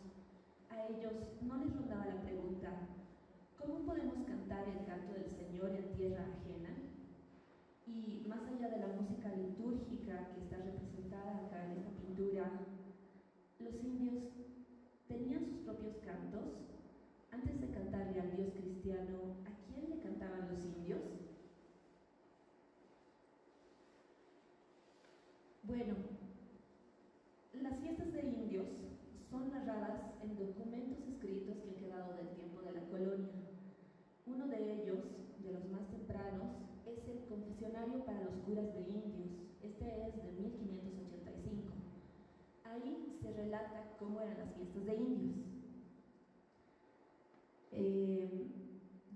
a ellos no les rondaba la pregunta, ¿cómo podemos cantar el canto del Señor en tierra ajena? Y más allá de la música litúrgica que está representada acá en esta pintura, los indios tenían sus propios cantos. Antes de cantarle al Dios cristiano, ¿a quién le cantaban los indios? Bueno, las fiestas de indios son narradas en documentos escritos que han quedado del tiempo de la colonia. Uno de ellos, de los más tempranos, es el Confesionario para los curas de indios. Este es de 1585. Ahí se relata cómo eran las fiestas de indios.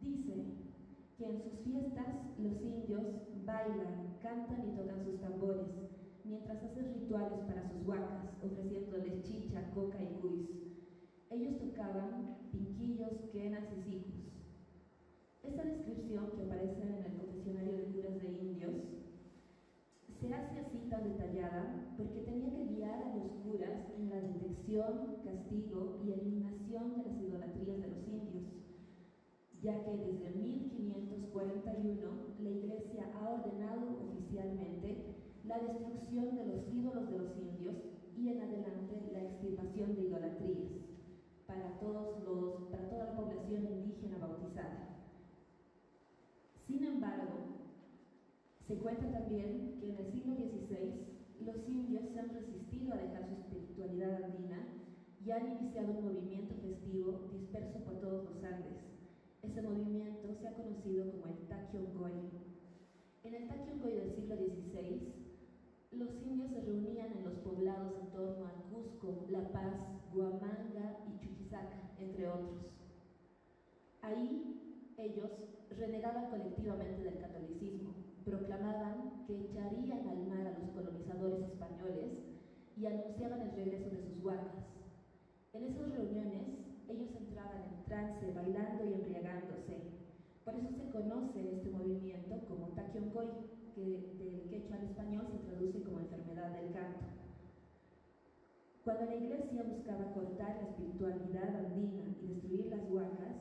Dice que en sus fiestas los indios bailan, cantan y tocan sus tambores, mientras hacen rituales para sus huacas, ofreciéndoles chicha, coca y cuis. Ellos tocaban pinquillos, quenas y sicus. Esta descripción que aparece en el Confesionario de Curas de Indios se hace así tan detallada porque tenía que guiar a los curas en la detección, castigo y eliminación de las idolatrías de los indios, ya que desde 1541 la Iglesia ha ordenado oficialmente la destrucción de los ídolos de los indios y en adelante la extirpación de idolatrías para toda la población indígena bautizada. Sin embargo, se cuenta también que en el siglo XVI los indios se han resistido a dejar su espiritualidad andina y han iniciado un movimiento festivo disperso por todos los Andes. Ese movimiento se ha conocido como el Taquiongoi. En el Taquiongoi del siglo XVI, los indios se reunían en los poblados en torno a Cusco, La Paz, Huamanga y Chuquisaca, entre otros. Ahí ellos renegaban colectivamente del catolicismo, proclamaban que echarían al mar a los colonizadores españoles y anunciaban el regreso de sus huacas. En esas reuniones ellos entraban en trance, bailando y embriagándose. Por eso se conoce este movimiento como Taquiongoi, que del quechua al español se traduce como enfermedad del canto. Cuando la Iglesia buscaba cortar la espiritualidad andina y destruir las huacas,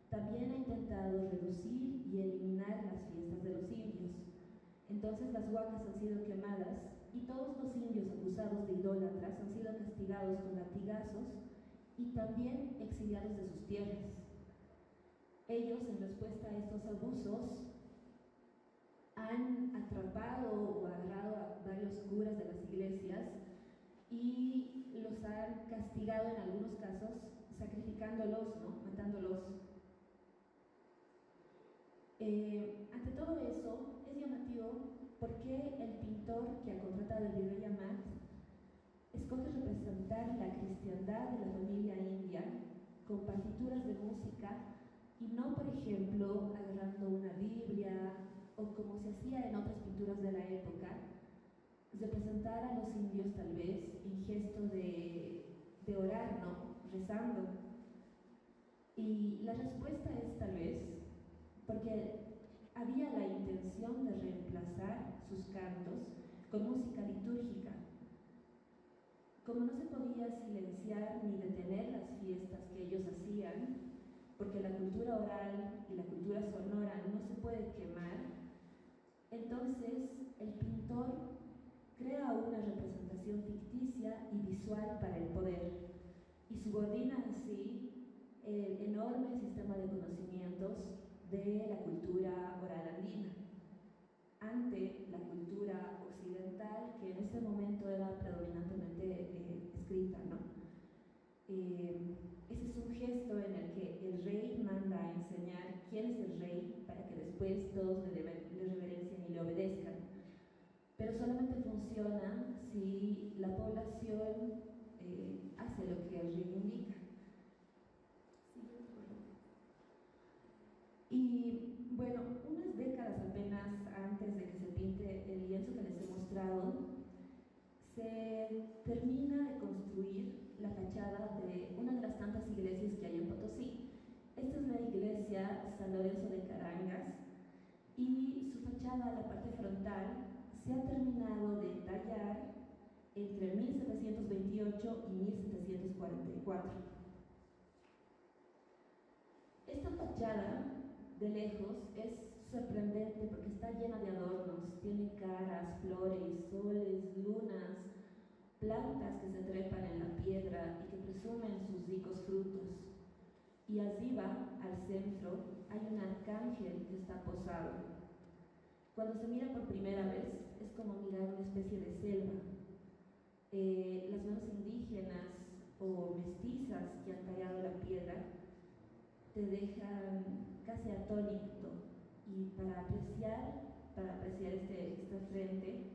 también ha intentado reducir y eliminar las fiestas de los indios. Entonces las huacas han sido quemadas y todos los indios acusados de idólatras han sido castigados con latigazos y también exiliados de sus tierras. Ellos, en respuesta a estos abusos, han atrapado o agarrado a varios curas de las iglesias y los han castigado en algunos casos sacrificándolos, ¿no? Matándolos. Ante todo eso, es llamativo porque el pintor que ha contratado el virrey Amat escoge representar la cristiandad de la familia india con partituras de música y no, por ejemplo, agarrando una Biblia o como se hacía en otras pinturas de la época, representar a los indios tal vez en gesto de orar, ¿no? Rezando. Y la respuesta es tal vez porque había la intención de reemplazar sus cantos con música litúrgica. Como no se podía silenciar ni detener las fiestas que ellos hacían, porque la cultura oral y la cultura sonora no se puede quemar, entonces el pintor crea una representación ficticia y visual para el poder y subordina así el enorme sistema de conocimientos de la cultura oral andina ante la cultura occidental, que en ese momento era predominantemente escrita, ¿no? Ese es un gesto en el que el rey manda a enseñar quién es el rey para que después todos le reverencien y le obedezcan. Pero solamente funciona si la población hace lo que el rey indica. Y bueno, unas décadas apenas antes de que se pinte el lienzo que les he mostrado, se termina de construir la fachada de una de las tantas iglesias que hay en Potosí. Esta es se ha terminado de tallar entre 1728 y 1744. Esta fachada, de lejos, es sorprendente porque está llena de adornos, tiene caras, flores, soles, lunas, plantas que se trepan en la piedra y que presumen sus ricos frutos. Y arriba, al centro, hay un arcángel que está posado. Cuando se mira por primera vez, es como mirar una especie de selva. Las manos indígenas o mestizas que han tallado la piedra te dejan casi atónito, y para apreciar esta frente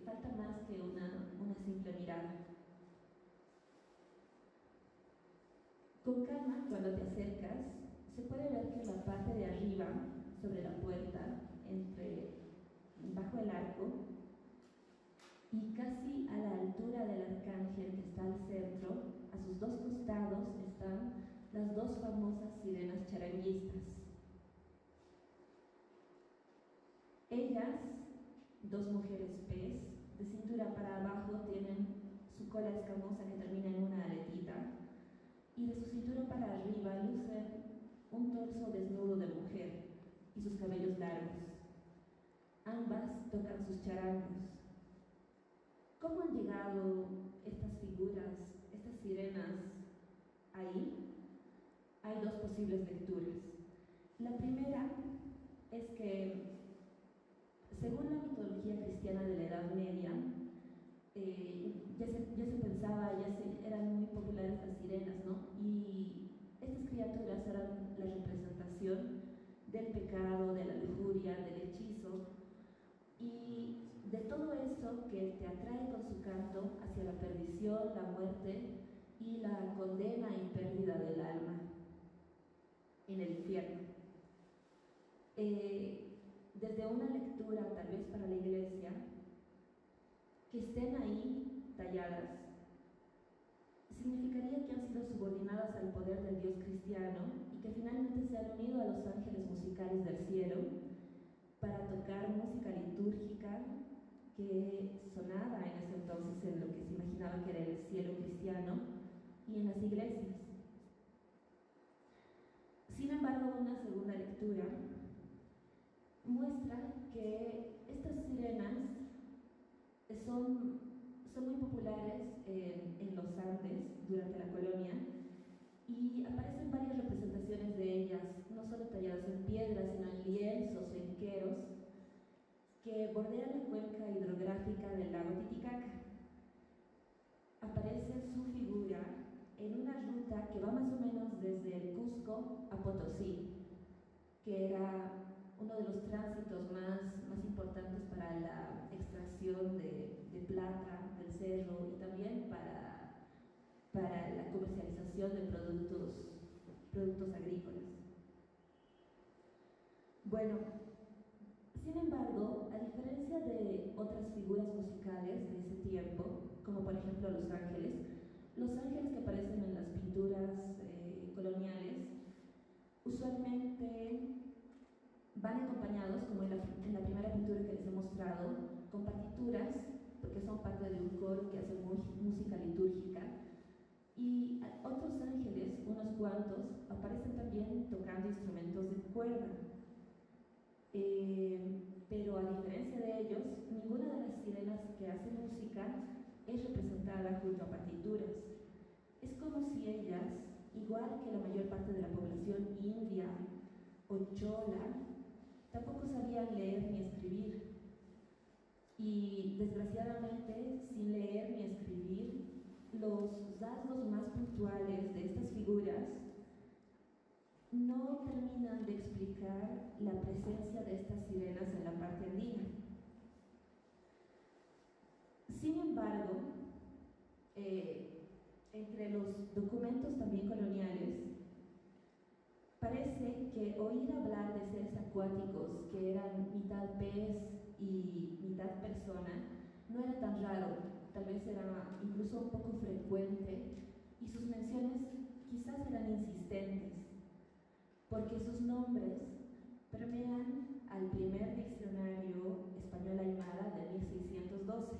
falta más que una simple mirada. Con calma, cuando te acercas, se puede ver que en la parte de arriba, sobre la puerta, bajo el arco, y casi a la altura del arcángel que está al centro, a sus dos costados están las dos famosas sirenas charanguistas. Ellas, dos mujeres pez, de cintura para abajo tienen su cola escamosa que termina en una aletita, y de su cintura para arriba lucen un torso desnudo de mujer y sus cabellos largos. Ambas tocan sus charangos. ¿Cómo han llegado estas figuras, estas sirenas, ahí? Hay dos posibles lecturas. La primera es que, según la mitología cristiana de la Edad Media, ya se pensaba, eran muy populares las sirenas, ¿no? Y estas criaturas eran la representación del pecado, de la lujuria, del hechizo, y de todo eso que te atrae con su canto hacia la perdición, la muerte y la condena y pérdida del alma en el infierno. Desde una lectura, tal vez para la iglesia, que estén ahí talladas, significaría que han sido subordinadas al poder del Dios cristiano y que finalmente se han unido a los ángeles musicales del cielo para tocar música litúrgica que sonaba en ese entonces en lo que se imaginaba que era el cielo cristiano y en las iglesias. Sin embargo, una segunda lectura muestra que estas sirenas son muy populares en los Andes durante la colonia, y aparecen varias representaciones de ellas, no solo talladas en piedra, sino en lienzos, en queros, que bordean la cuenca hidrográfica del lago Titicaca. Aparece su figura en una ruta que va más o menos desde el Cusco a Potosí, que era uno de los tránsitos más importantes para la extracción de plata del cerro y también para la comercialización de productos agrícolas. Bueno, sin embargo, a diferencia de otras figuras musicales de ese tiempo, como por ejemplo los ángeles que aparecen en las pinturas coloniales, usualmente van acompañados, como en la primera pintura que les he mostrado, con partituras, porque son parte de un coro que hace música litúrgica, y otros ángeles, unos cuantos, aparecen también tocando instrumentos de cuerda. Pero a diferencia de ellos, ninguna de las sirenas que hacen música es representada junto a partituras. Es como si ellas, igual que la mayor parte de la población india o chola, tampoco sabían leer ni escribir. Y desgraciadamente, sin leer ni escribir, los rasgos más puntuales de estas figuras no terminan de explicar la presencia de estas sirenas en la parte andina. Sin embargo, entre los documentos también coloniales, parece que oír hablar de seres acuáticos que eran mitad pez y mitad persona no era tan raro, tal vez era incluso un poco frecuente, y sus menciones quizás eran insistentes, porque sus nombres permean al primer diccionario español aymara de 1612.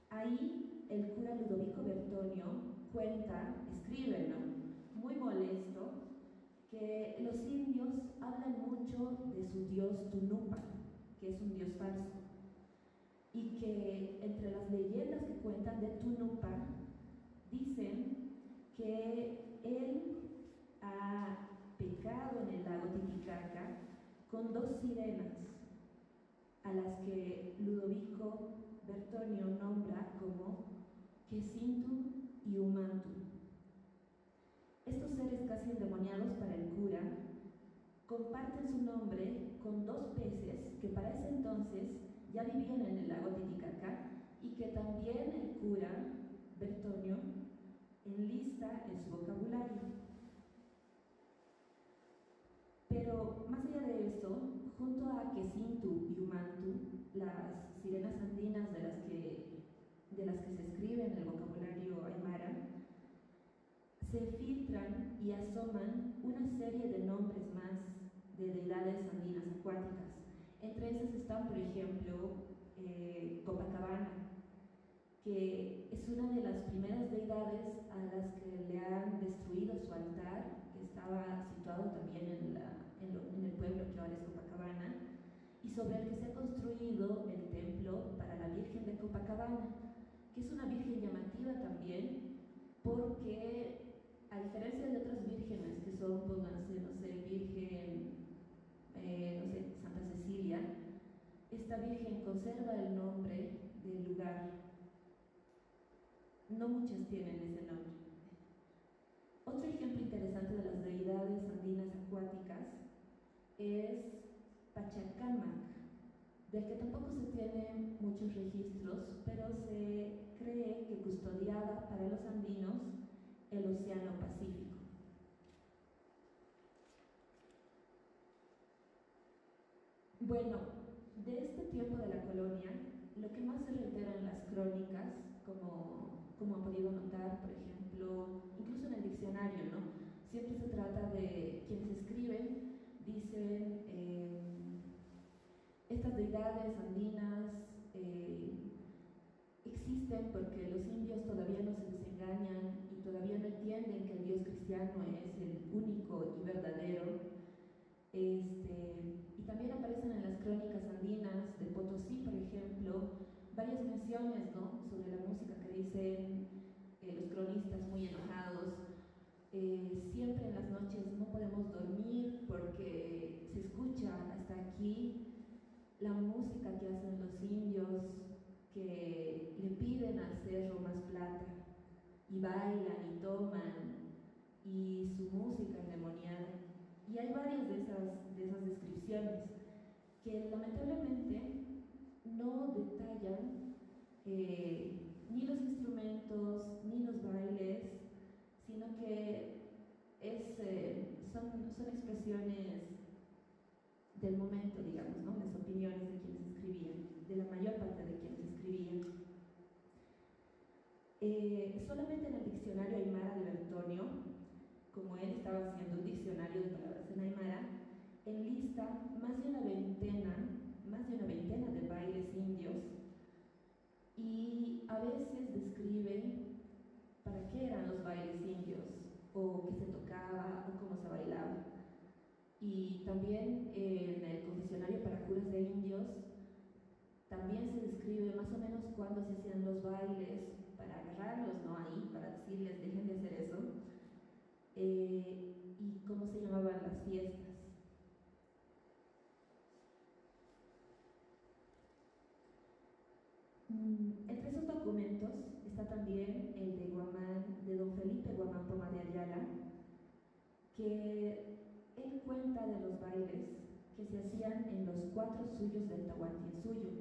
Ahí el cura Ludovico Bertonio escribe, ¿no?, muy molesto, que los indios hablan mucho de su dios Tunupa, que es un dios falso, y que entre las leyendas que cuentan de Tunupa dicen que él ha pecado en el lago Titicaca con dos sirenas, a las que Ludovico Bertonio nombra como Quesintu y Umantu. Estos seres casi endemoniados para el cura comparten su nombre con dos peces que para ese entonces ya vivían en el lago Titicaca y que también el cura Bertonio enlista en su vocabulario. Pero más allá de eso, junto a Quesintu y Umantu, las sirenas andinas de las que se escribe en el vocabulario aymara, se filtran y asoman una serie de nombres más de deidades andinas acuáticas. Entre esas están, por ejemplo, Copacabana, que es una de las primeras deidades a las que le han destruido su altar, que estaba situado también en el pueblo que ahora es Copacabana, y sobre el que se ha construido el templo para la Virgen de Copacabana, que es una virgen llamativa también, porque a diferencia de otras vírgenes que son, pónganse, no sé, Virgen, no sé, Santa Cecilia, esta virgen conserva el nombre del lugar. No muchas tienen ese nombre. Otro ejemplo interesante de las deidades andinas acuáticas es Pachacamac, del que tampoco se tienen muchos registros, pero se cree que custodiaba para los andinos el Océano Pacífico. Bueno, de este tiempo de la colonia, lo que más se reitera en las crónicas, como han podido notar, por ejemplo, incluso en el diccionario, ¿no?, siempre se trata de quienes escriben, dicen estas deidades andinas existen porque los indios todavía no se desengañan y todavía no entienden que el Dios cristiano es el único y verdadero. Y también aparecen en las crónicas andinas de Potosí, por ejemplo, varias menciones, ¿no?, sobre la música que dicen los cronistas muy enojados. Siempre en las noches no podemos dormir porque se escucha hasta aquí la música que hacen los indios, que le piden al cerro más plata, y bailan y toman, y su música endemoniada. Y hay varias de esas descripciones que lamentablemente no detallan ni los instrumentos ni los bailes, sino que son expresiones del momento, digamos, ¿no?, las opiniones de quienes escribían, de la mayor parte de quienes escribían. Solamente en el diccionario aymara de Bertonio, como él estaba haciendo un diccionario de palabras en aymara, enlista más de una veintena de bailes indios, y a veces describe para qué eran los bailes indios, o qué se tocaba, o cómo se bailaba. Y también en el confesionario para curas de indios también se describe más o menos cuándo se hacían los bailes, para agarrarlos, ¿no?, ahí, para decirles dejen de hacer eso, y cómo se llamaban las fiestas. Entre esos documentos está también el de don Felipe Guamán Poma de Ayala, que él cuenta de los bailes que se hacían en los 4 suyos del Tahuantinsuyo.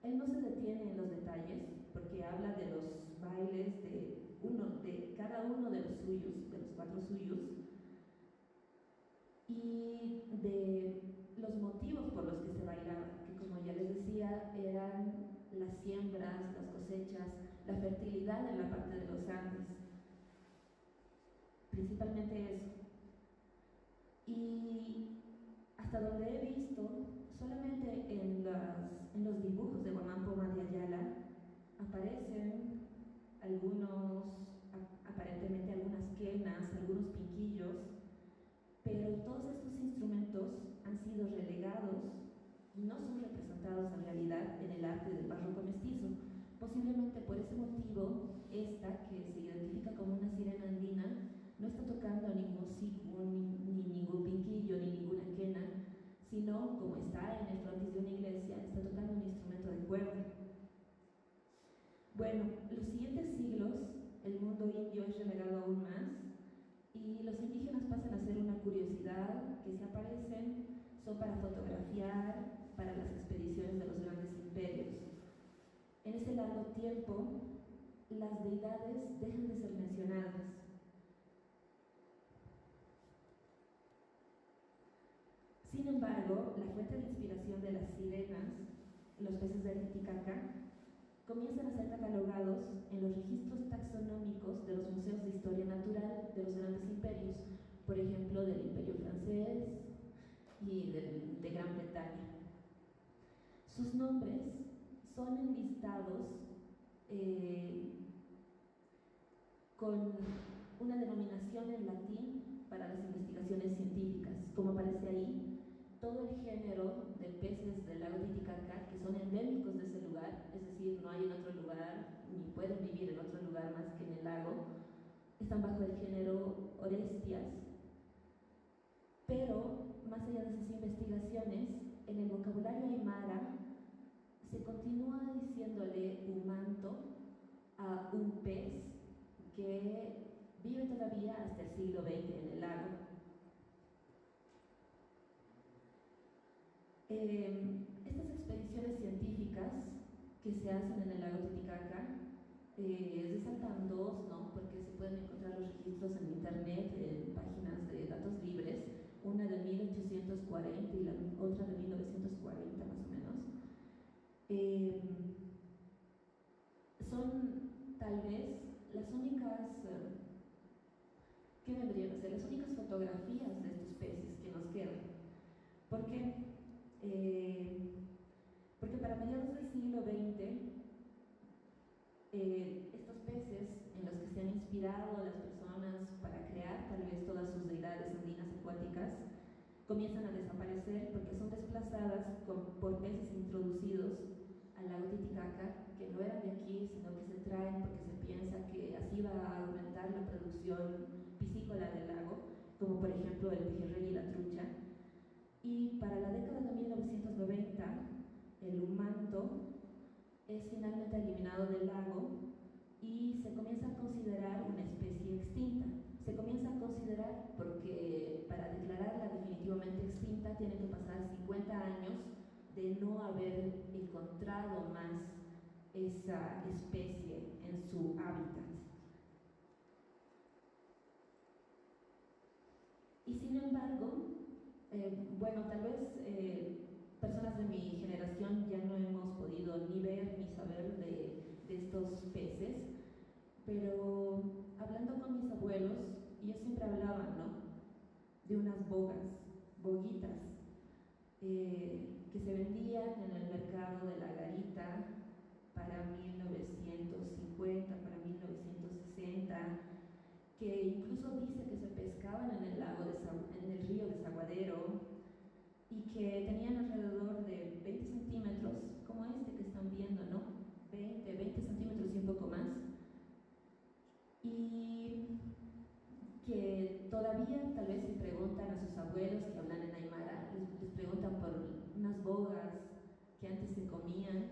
Él no se detiene en los detalles porque habla de los bailes de cada uno de los suyos, de los 4 suyos, y de los motivos por los que se bailaba, que como ya les decía, eran las siembras, las cosechas, la fertilidad en la parte de los Andes, principalmente eso. Y hasta donde he visto, solamente en los dibujos de Guamán Poma de Ayala aparecen aparentemente algunas quenas, algunos pinquillos, pero todos estos instrumentos han sido relegados y no son representados en realidad en el arte del barroco mestizo. Posiblemente por ese motivo, esta, que se identifica como una sirena andina, no está tocando ningún sigun, ni ningún pinquillo, ni ninguna quena, sino, como está en el frontis de una iglesia, está tocando un instrumento de cuerda. Bueno, los siguientes siglos, el mundo indio es relegado aún más, y los indígenas pasan a ser una curiosidad que se aparecen, son para fotografiar, para las expediciones de los grandes imperios. En ese largo tiempo, las deidades dejan de ser mencionadas. Sin embargo, la fuente de inspiración de las sirenas, los peces del Titicaca, comienzan a ser catalogados en los registros taxonómicos de los museos de historia natural de los grandes imperios, por ejemplo, del Imperio francés y de Gran Bretaña. Sus nombres son enlistados con una denominación en latín para las investigaciones científicas. Como aparece ahí, todo el género de peces del lago Titicaca, que son endémicos de ese lugar, es decir, no hay en otro lugar, ni pueden vivir en otro lugar más que en el lago, están bajo el género Orestias. Pero, más allá de esas investigaciones, en el vocabulario aymara se continúa diciéndole humanto a un pez que vive todavía hasta el siglo XX en el lago. Estas expediciones científicas que se hacen en el lago Titicaca resaltan dos, ¿no? Porque se pueden encontrar los registros en internet, en páginas de datos libres, una de 1840 y la otra de 1940 más o menos. Son tal vez las únicas, ¿qué vendrían a ser? Las únicas fotografías de estos peces que nos quedan. ¿Por qué? Porque para mediados del siglo XX, estos peces en los que se han inspirado las personas para crear tal vez todas sus deidades andinas acuáticas, comienzan a desaparecer porque son desplazadas por peces introducidos al lago Titicaca, que no eran de aquí, sino que se traen porque se piensa que así va a aumentar la producción piscícola del lago, como por ejemplo el pejerrey y la trucha. Y para la década de 1990, el humanto es finalmente eliminado del lago y se comienza a considerar una especie extinta. Se comienza a considerar porque para declararla definitivamente extinta tiene que pasar 50 años de no haber encontrado más esa especie en su hábitat. Y sin embargo, bueno, tal vez personas de mi generación ya no hemos podido ni ver ni saber de estos peces, pero hablando con mis abuelos, ellos siempre hablaban, ¿no? De unas boguitas, que se vendían en el mercado de la garita para 1950, para 1960, que incluso dice que se pescaban en el río Desaguadero y que tenían alrededor de 20 centímetros, como este que están viendo, ¿no? 20 centímetros y un poco más, y que todavía tal vez si preguntan a sus abuelos que hablan en aymara, les preguntan por unas bogas que antes se comían,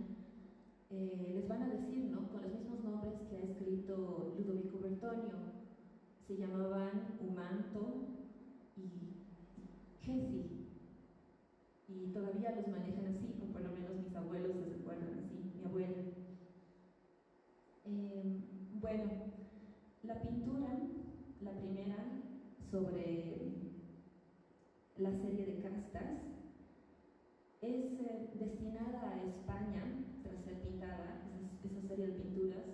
les van a decir, ¿no? Con los mismos nombres que ha escrito Ludovico Bertonio. Se llamaban humanto y jesi, y todavía los manejan así, o por lo menos mis abuelos les recuerdan así, mi abuela. Bueno, la pintura, la primera, sobre la serie de castas, es destinada a España tras ser pintada. Esa serie de pinturas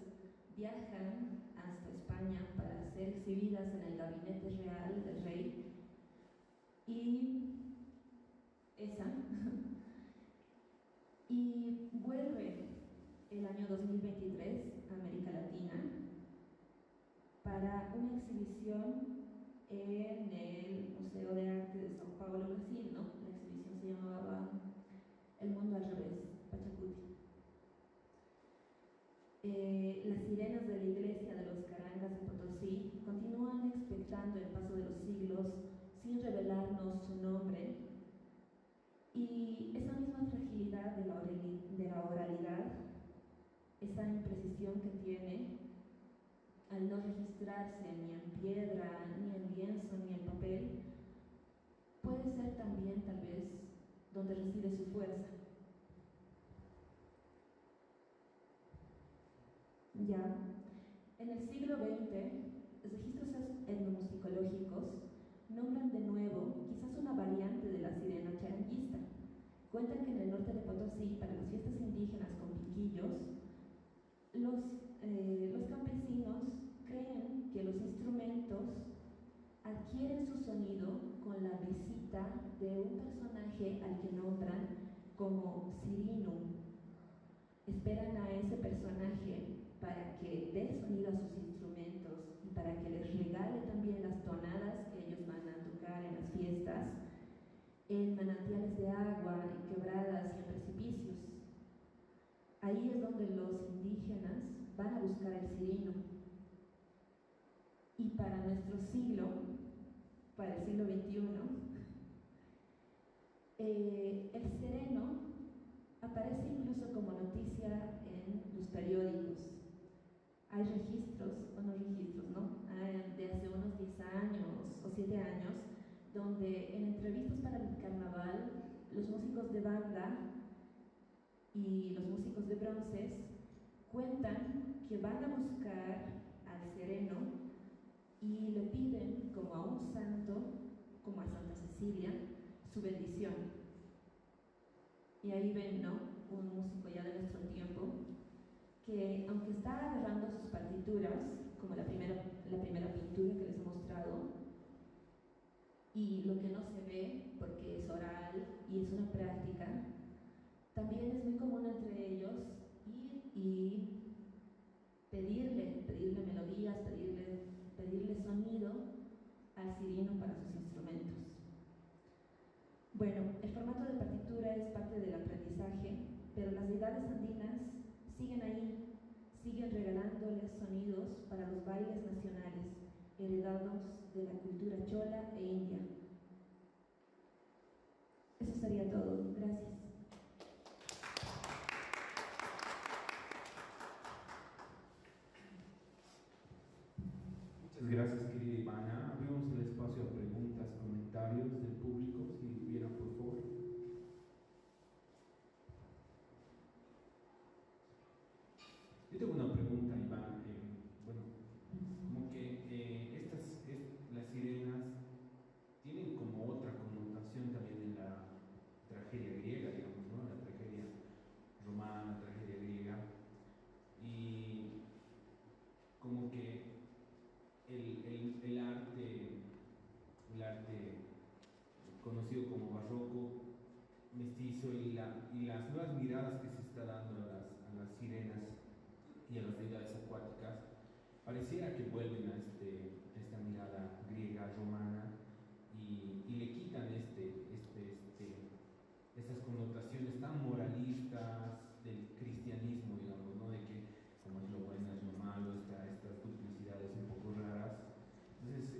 viajan hasta España para ser exhibidas en el gabinete real del rey, y esa Y vuelve el año 2023 a América Latina para una exhibición en el Museo de Arte de São Paulo, Brasil, ¿no? La exhibición se llamaba El mundo al revés, Pachacuti. Las sirenas de la iglesia de los Carangas de Potosí continúan expectando el paso de los siglos sin revelarnos su nombre, y esa misma fragilidad de la oralidad, esa imprecisión que tiene al no registrarse ni en piedra, ni en lienzo, ni en papel, puede ser también tal vez donde reside su fuerza. Ya, en el siglo XX, los registros etnomusicológicos nombran de nuevo quizás una variante de la sirena charanguista. Cuentan que en el norte de Potosí, para las fiestas indígenas con piquillos, los campesinos creen que los instrumentos adquieren su sonido con la visita de un personaje al que nombran como Sirinu. Esperan a ese personaje para que dé sonido a sus instrumentos y para que les regale también las tonadas que ellos van a tocar en las fiestas, en manantiales de agua, en quebradas y en precipicios. Ahí es donde los indígenas van a buscar el sirino. Y para nuestro siglo, para el siglo XXI, el sereno aparece incluso como noticia en los periódicos. Hay registros, o no registros, ¿no? De hace unos 10 años o 7 años, donde en entrevistas para el carnaval, los músicos de banda y los músicos de bronces cuentan que van a buscar al sereno y le piden, como a un santo, como a Santa Cecilia, su bendición. Y ahí ven, ¿no? Un músico ya de nuestro tiempo, que aunque está agarrando sus partituras, como la primera pintura que les he mostrado, y lo que no se ve, porque es oral y es una práctica, también es muy común entre ellos ir y pedirle melodías, pedirle sonido al sirino para sus instrumentos. Bueno, el formato de partitura es parte del aprendizaje, pero las deidades andinas siguen ahí, siguen regalándoles sonidos para los bailes nacionales, heredados de la cultura chola e india. Eso sería todo. Gracias. Muchas gracias, querida Ivana. Abrimos el espacio a preguntas, comentarios del público, si hubiera, por favor. Yo tengo una pregunta, Iván. Bueno, como que las sirenas tienen como otra connotación también en la tragedia griega, digamos, ¿no? La tragedia romana, tragedia griega, y como que el arte conocido como barroco, mestizo, y las nuevas miradas que se está dando a las sirenas y a las deidades acuáticas, pareciera que vuelven a esta mirada griega, romana, y le quitan estas connotaciones tan moralistas del cristianismo, digamos, ¿no? De que como es lo bueno es lo malo, estas duplicidades un poco raras. Entonces,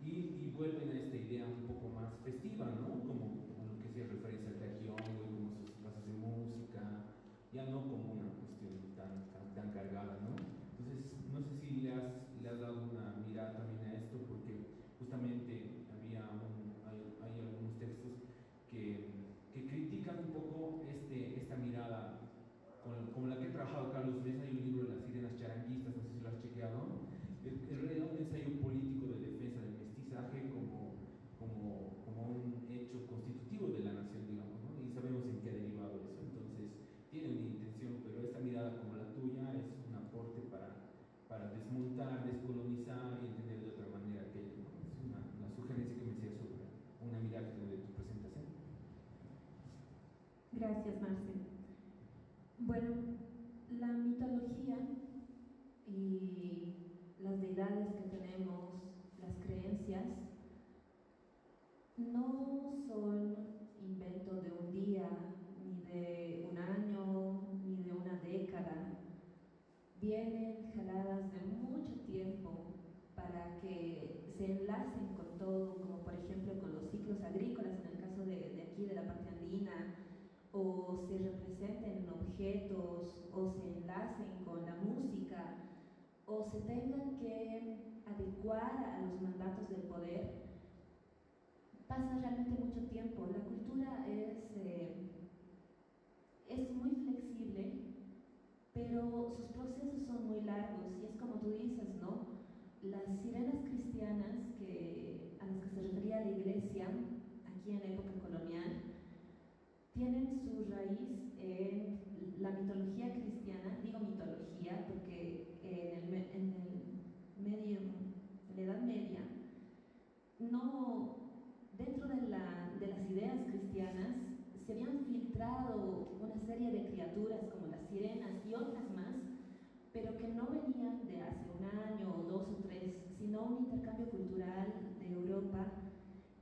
y vuelven a esta idea un poco más festiva, ¿no? Como lo que se referencia al taquiongo y como sus clases de música, ya no como una cuestión tan cargada, ¿no? Entonces, no sé si le has dado una mirada también a esto, porque justamente hay algunos textos que critican un poco esta mirada como la que he trabajado Carlos Mesa. Hay un libro de las sirenas charanguistas, no sé si lo has chequeado, en realidad un ensayo político de defensa del mestizaje como un hecho constitutivo de la nación, digamos, ¿no? Y sabemos en qué ha derivado eso. Entonces tiene una intención, pero esta mirada como la tuya es un aporte para desmontar, descolonizar y entender de otra manera aquello, ¿no? Es una sugerencia que me hacía sobre una mirada que tengo de tu presentación. Gracias, Marcel. se enlacen con todo, como por ejemplo con los ciclos agrícolas en el caso de aquí de la parte andina, o se representen en objetos, o se enlacen con la música, o se tengan que adecuar a los mandatos del poder, pasa realmente mucho tiempo. La cultura es muy flexible, pero sus procesos son muy largos, y es como tú dices, ¿no? Las sirenas cristianas a las que se refería la iglesia aquí en época colonial tienen su raíz en la mitología cristiana. Digo mitología porque en la Edad Media, no, dentro de las ideas cristianas se habían filtrado una serie de criaturas como las sirenas y otras más, pero que no venían de hace un año o dos o tres, sino un intercambio cultural de Europa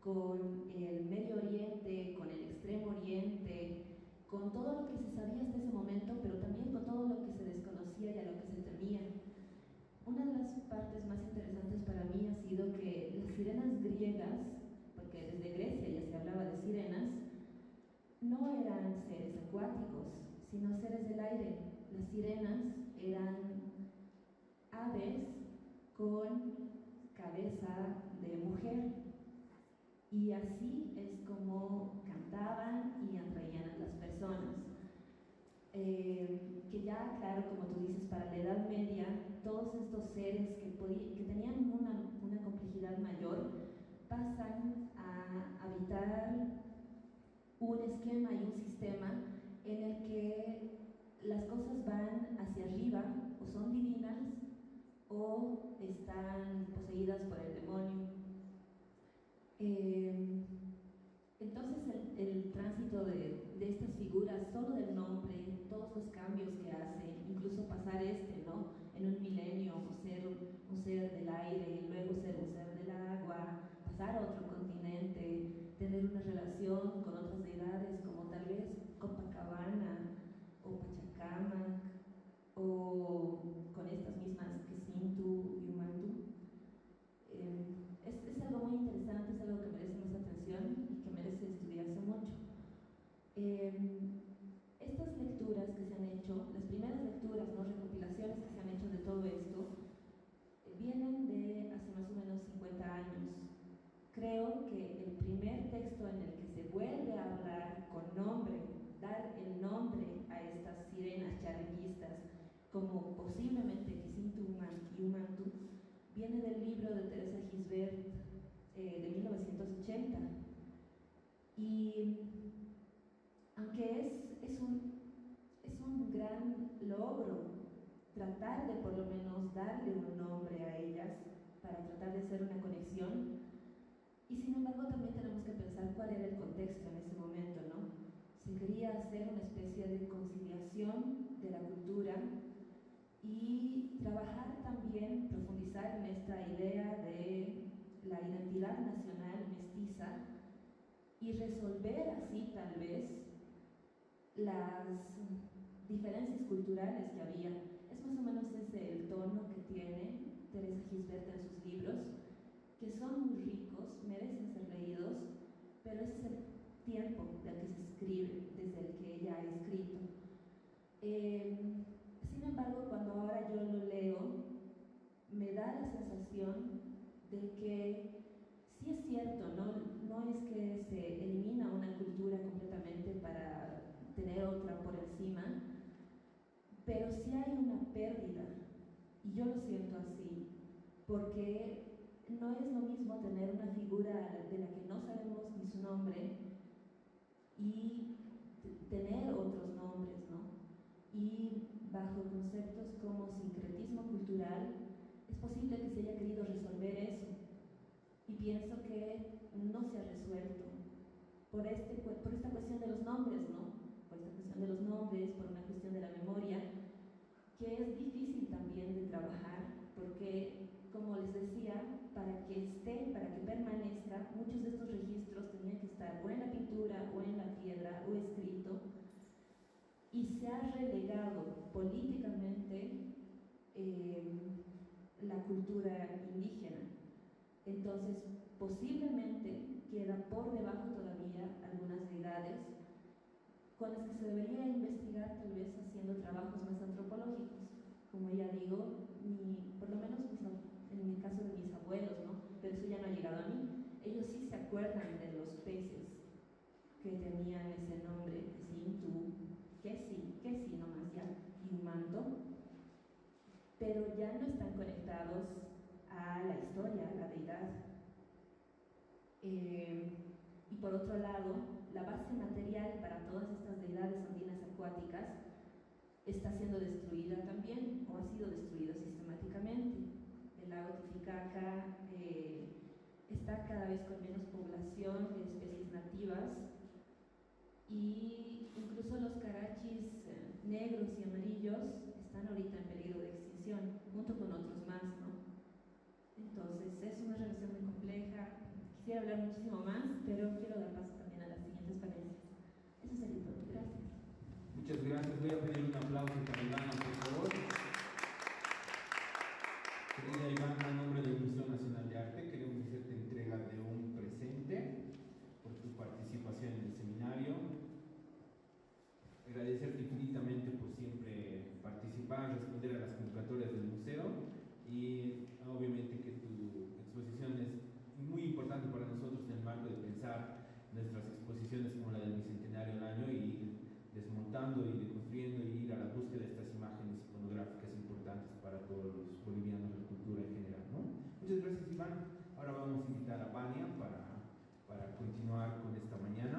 con el Medio Oriente, con el Extremo Oriente, con todo lo que se sabía hasta ese momento, pero también con todo lo que se desconocía y a lo que se temía. Una de las partes más interesantes para mí ha sido que las sirenas griegas, porque desde Grecia ya se hablaba de sirenas, no eran seres acuáticos, sino seres del aire. Las sirenas eran aves con cabeza de mujer, y así es como cantaban y atraían a las personas. Que ya, claro, como tú dices, para la Edad Media, todos estos seres que tenían una complejidad mayor pasan a habitar un esquema y un sistema en el que las cosas van hacia arriba, o son divinas o están poseídas por el demonio. Entonces el tránsito de estas figuras, solo del nombre, todos los cambios que hace, incluso pasar ¿no? En un milenio, ser un ser del aire, y luego ser un ser del agua, pasar a otro continente, tener una relación con otras deidades como tal vez Copacabana o Pachacamac, o con estas mismas Kesintu y Umantu. Es algo muy interesante, es algo que merece nuestra atención y que merece estudiarse mucho. Estas lecturas que se han hecho, las primeras lecturas, ¿no? Recopilaciones que se han hecho de todo esto, vienen de hace más o menos 50 años. Creo que el primer texto en el que se vuelve a hablar con nombre, dar el nombre a estas sirenas charreguistas como posiblemente Kesintu y Umantu, viene del libro de Teresa Gisbert de 1980. Y aunque es un gran logro tratar de por lo menos darle un nombre a ellas para tratar de hacer una conexión, y sin embargo también tenemos que pensar cuál era el contexto en ese momento, ¿no? Se quería hacer una especie de conciliación de la cultura y trabajar también, profundizar en esta idea de la identidad nacional mestiza y resolver así tal vez las diferencias culturales que había. Es más o menos ese el tono que tiene Teresa Gisbert en sus libros, que son muy ricos, merecen ser leídos, pero ese es el tiempo del que se escribe, desde el que ella ha escrito. Sin embargo, cuando ahora yo lo leo, me da la sensación de que sí es cierto, no es que se elimina una cultura completamente para tener otra por encima, pero sí hay una pérdida, y yo lo siento así, porque no es lo mismo tener una figura de la que no sabemos ni su nombre y tener otros nombres, ¿no? Y bajo conceptos como sincretismo cultural, es posible que se haya querido resolver eso, y pienso que no se ha resuelto por esta cuestión de los nombres, ¿no? Por esta cuestión de los nombres, por una cuestión de la memoria, que es difícil también de trabajar, porque, como les decía, para que permanezca, muchos de estos registros tenían que estar o en la pintura, o en la piedra, o escrito, y se ha relegado políticamente la cultura indígena. Entonces, posiblemente queda por debajo todavía algunas deidades con las que se debería investigar, tal vez haciendo trabajos más antropológicos. Como ya digo, por lo menos en el caso de mis abuelos, ¿no? Pero eso ya no ha llegado a mí. Ellos sí se acuerdan de los peces que tenían ese nombre, Sintu, que sí nomás ya, y un manto, pero ya no están conectados a la historia, a la deidad. Y por otro lado, la base material para todas estas deidades andinas acuáticas está siendo destruida también, o ha sido destruida sistemáticamente. El lago Titicaca está cada vez con menos población de especies nativas, y incluso los carachis negros y amarillos están ahorita en peligro de extinción, junto con otros más, ¿no? Entonces es una relación muy compleja. Quisiera hablar muchísimo más, pero quiero dar paso también a las siguientes panelistas. Eso sería todo. Gracias. Muchas gracias. Voy a pedir un aplauso para Ivana, por favor. Querida Ivana, en nombre del Museo Nacional de Arte, queremos hacerte entrega de un presente por tu participación en el seminario. Agradecerte infinitamente por siempre participar, responder a las convocatorias del museo, y obviamente que tu exposición es muy importante para nosotros en el marco de pensar nuestras exposiciones como la del Bicentenario al año, y ir desmontando y deconstruyendo y ir a la búsqueda de estas imágenes iconográficas importantes para todos los bolivianos, la cultura en general, ¿no? Muchas gracias, Iván. Ahora vamos a invitar a Vania para continuar con esta mañana.